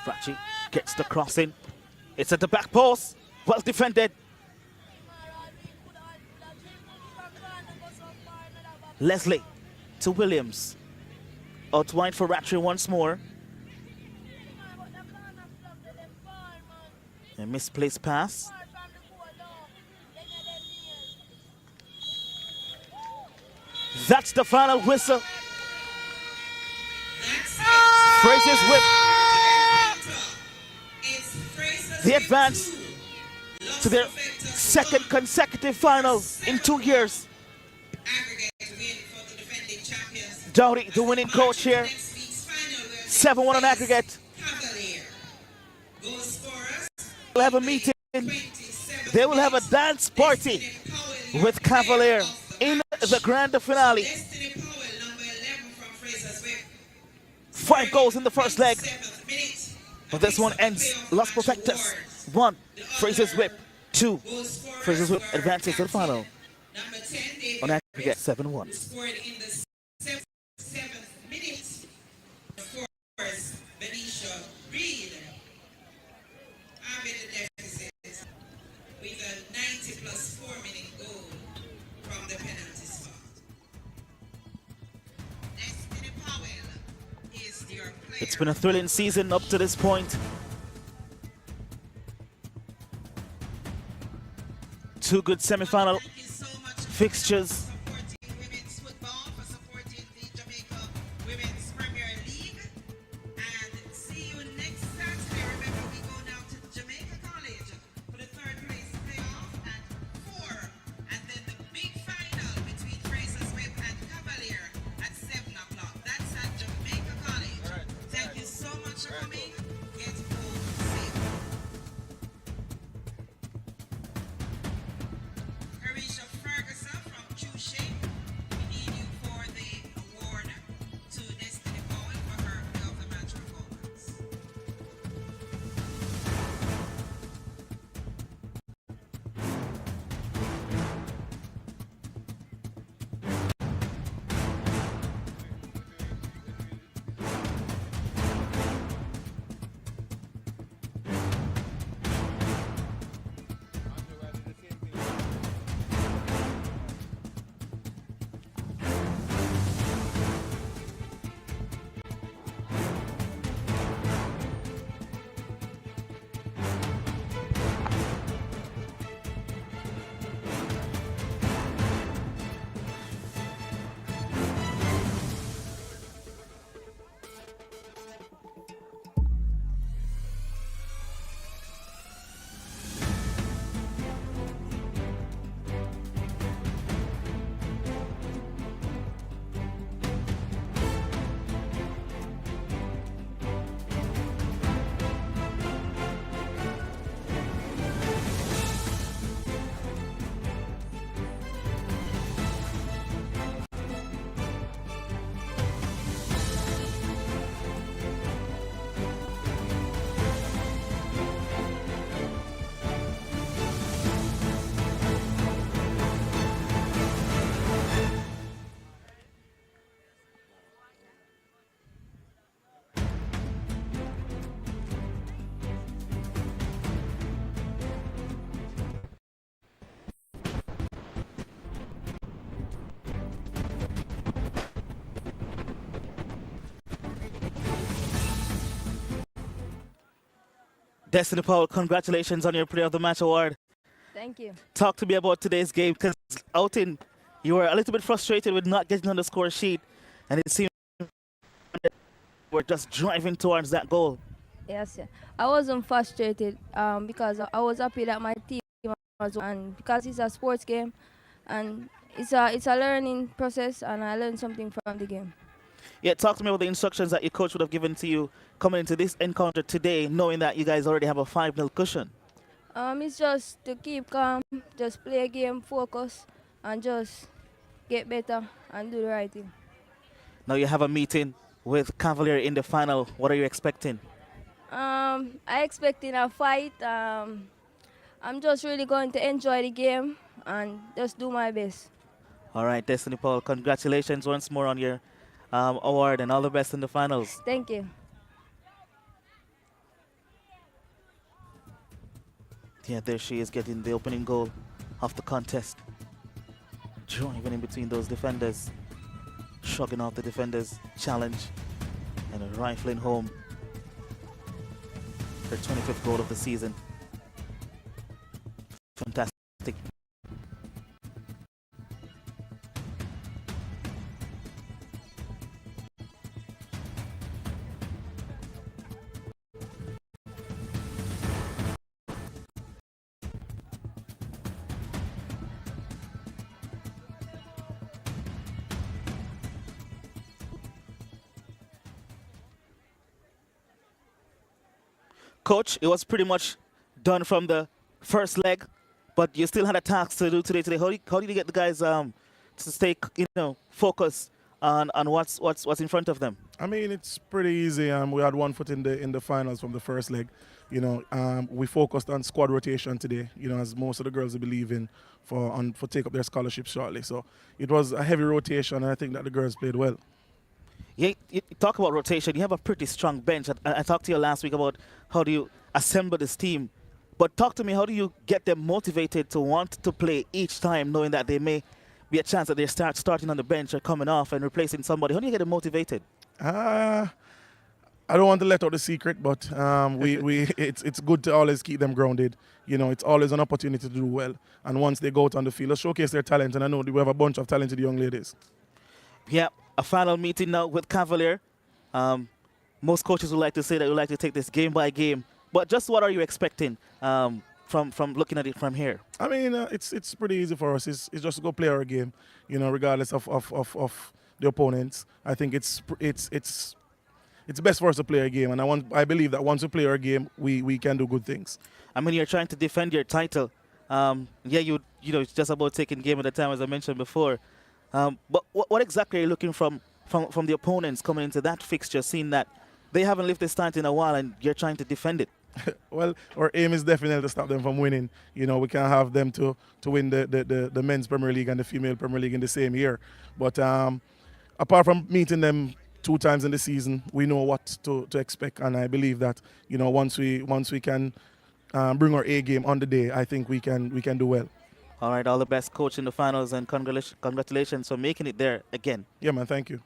Frazziers gets the cross in. It's at the back post. Well defended. Leslie to Williams. Out wide for Rattray once more. A misplaced pass. That's the final whistle. Frazsiers whip. The advance to their second consecutive finals in 2 years. Dowdy, the winning coach here. 7-1 on aggregate. They'll have a meeting. They will have a dance party with Cavalier in the grand finale. Destiny Powell, number 11 from Frazier's Whip. 5 goals in the first leg. 7th minute. But this one ends Los Perfectos. 1, Frazier's Whip. 2, Frazier's Whip advances to the final. Number 10, David On aggregate 7-1. scored in the 7th minute. Of course, Benicia Reed. I'm in the deficit with a 90 plus 4-minute goal from the penalty spot. Destiny Powell is your player. It's been a thrilling season up to this point. 2 good semi-final Thank you so much fixtures. for supporting women's football, for supporting the Jamaica Women's Premier League. And see you next Saturday. Remember, we go now to Jamaica College for the 3rd place playoff at 4. And then the big final between Frazier's Whip and Cavalier at 7 o'clock. That's at Jamaica College. Thank you so much for coming. Get home safe. Arisha Ferguson from True Shape. We need you for the award to Destiny Powell for her player of the match performance. Destiny Powell, congratulations on your Player of the Match award. Thank you. Talk to me about today's game, because outing, you were a little bit frustrated with not getting on the score sheet, and it seemed we're just driving towards that goal. Yes, yeah. I wasn't frustrated because I was happy that my team was, and because it's a sports game, and it's a learning process, and I learned something from the game. Yeah, talk to me about the instructions that your coach would have given to you coming into this encounter today, knowing that you guys already have a 5-0 cushion. It's just to keep calm, just play a game, focus, and just get better and do the right thing. Now you have a meeting with Cavalier in the final. What are you expecting? I expecting a fight. I'm just really going to enjoy the game and just do my best. All right, Destiny Powell, congratulations once more on your award, and all the best in the finals. Thank you. Yeah, there she is getting the opening goal of the contest. Driving in between those defenders, shrugging off the defenders' challenge, and rifling home her 25th goal of the season. Fantastic. Coach, it was pretty much done from the first leg, but you still had a task to do today. How did you get the guys stay, focused on what's in front of them? I mean, it's pretty easy. We had one foot in the finals from the first leg. We focused on squad rotation today. As most of the girls believe in for take up their scholarships shortly. So it was a heavy rotation, and I think that the girls played well. Yeah, you talk about rotation. You have a pretty strong bench. I talked to you last week about how do you assemble this team. But talk to me, how do you get them motivated to want to play each time, knowing that they may be a chance that they starting on the bench or coming off and replacing somebody? How do you get them motivated? I don't want to let out the secret, but it's good to always keep them grounded. It's always an opportunity to do well. And once they go out on the field, showcase their talent. And I know we have a bunch of talented young ladies. Yeah, a final meeting now with Cavalier. Most coaches would like to say that we like to take this game by game. But just what are you expecting from looking at it from here? I mean, it's pretty easy for us. It's just to go play our game, regardless of the opponents. I think it's best for us to play a game, and I believe that once we play our game, we can do good things. I mean, you're trying to defend your title. It's just about taking game at a time, as I mentioned before. But what exactly are you looking from the opponents coming into that fixture, seeing that they haven't lived this title in a while and you're trying to defend it? Well, our aim is definitely to stop them from winning. We can't have them to win the men's Premier League and the female Premier League in the same year. But apart from meeting them 2 times in the season, we know what to expect, and I believe that once we can bring our A game on the day, I think we can do well. All right, all the best, coach, in the finals, and congratulations for making it there again. Yeah, man, thank you.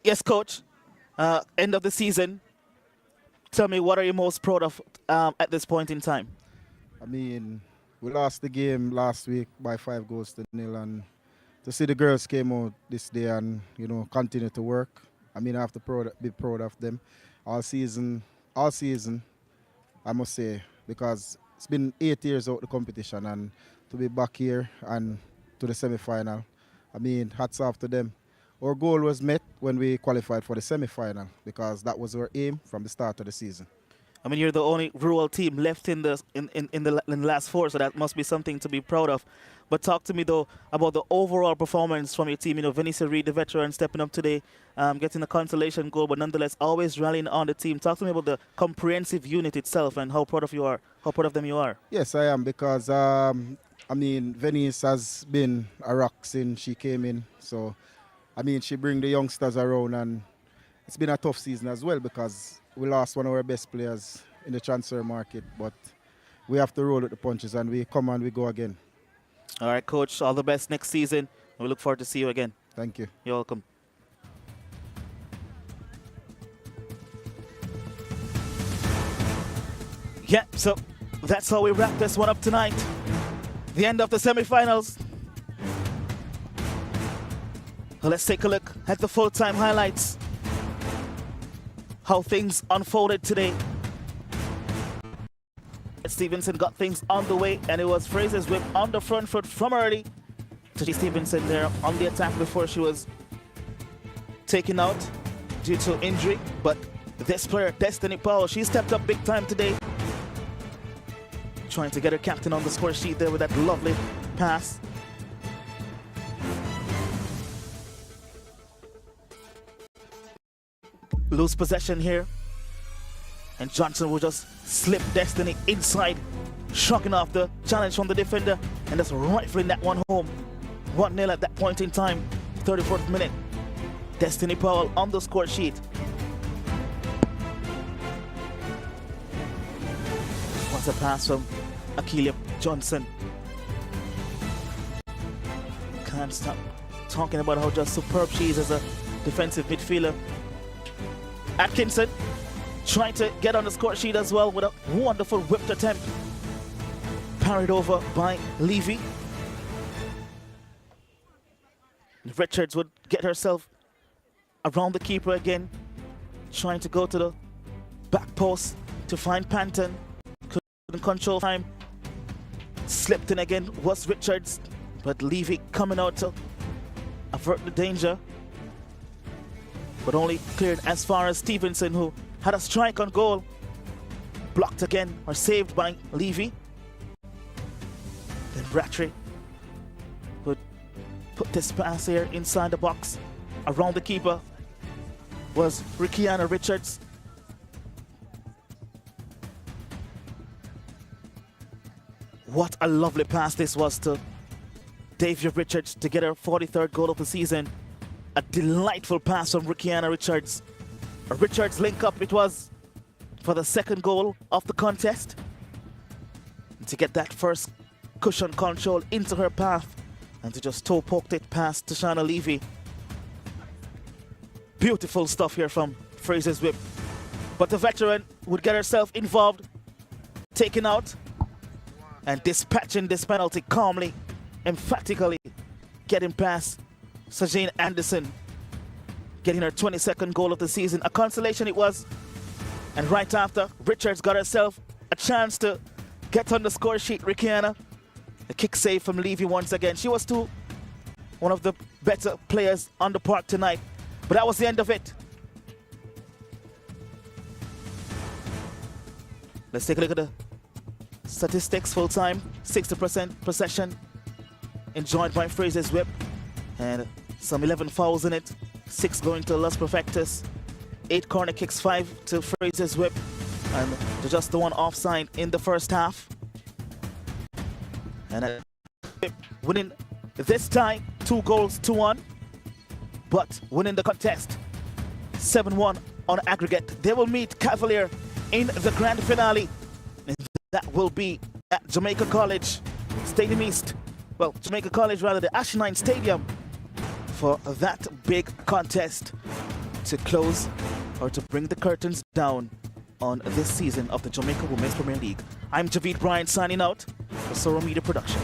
Yes, coach. End of the season. Tell me, what are you most proud of at this point in time? I mean, we lost the game last week by 5-0, and to see the girls came out this day and continue to work. I mean, I have to be proud of them all season. I must say, because it's been 8 years out the competition, and to be back here and to the semi-final, I mean, hats off to them. Our goal was met when we qualified for the semi-final, because that was our aim from the start of the season. I mean, you're the only rural team left in the last 4, so that must be something to be proud of. But talk to me, though, about the overall performance from your team. Vanessa Reed, the veteran, stepping up today, getting a consolation goal, but nonetheless always rallying on the team. Talk to me about the comprehensive unit itself and how proud of them you are. Yes, I am, because I mean, Venice has been a rock since she came in. So, I mean, she bring the youngsters around, and it's been a tough season as well, because we lost one of our best players in the transfer market, but we have to roll with the punches, and we come and we go again. All right, coach, all the best next season. We look forward to see you again. Thank you. You're welcome. Yeah, so that's how we wrap this one up tonight. The end of the semifinals. Well, let's take a look at the full-time highlights. How things unfolded today. Stevenson got things on the way, and it was Frazier's whip on the front foot from early to see Stevenson there on the attack before she was taken out due to injury. But this player, Destiny Powell, she stepped up big time today, trying to get her captain on the score sheet there with that lovely pass. Lose possession here, and Johnson will just slip Destiny inside, shocking off the challenge from the defender, and just rifling that one home. 1-0 at that point in time, 34th minute. Destiny Powell on the score sheet. What's a pass from Akeelia Johnson. Can't stop talking about how just superb she is as a defensive midfielder. Atkinson trying to get on the score sheet as well with a wonderful whipped attempt. Parried over by Levy. Richards would get herself around the keeper again, trying to go to the back post to find Panton. Couldn't control time. Slipped in again was Richards, but Levy coming out to avert the danger. But only cleared as far as Stevenson, who had a strike on goal. Blocked again, or saved by Levy. Then Brattry would put this pass here inside the box. Around the keeper was Rickiana Richards. What a lovely pass this was to Davia Richards to get her 43rd goal of the season. A delightful pass from Rickiana Richards. A Richards link up it was for the second goal of the contest. And to get that first cushion control into her path and to just toe poked it past Tashana Levy. Beautiful stuff here from Frazier's whip. But the veteran would get herself involved, taken out, and dispatching this penalty calmly, emphatically, getting past Sajane Anderson, getting her 22nd goal of the season. A consolation it was. And right after, Richards got herself a chance to get on the score sheet. Rickiana, a kick save from Levy once again. She was too one of the better players on the park tonight. But that was the end of it. Let's take a look at the statistics. Full time, 60% possession enjoyed by Frazier's whip, and some 11 fouls in it. 6 going to Los Perfectos, 8 corner kicks, 5 to Frazier's whip, and just the one offside in the first half. And winning this time 2 goals to 1, but winning the contest 7-1 on aggregate. They will meet Cavalier in the grand finale. And that will be at Jamaica College Stadium East. Well, Jamaica College, rather, the Ashenine Stadium, for that big contest to close or to bring the curtains down on this season of the Jamaica Women's Premier League. I'm Javid Bryant signing out for Soro Media Production.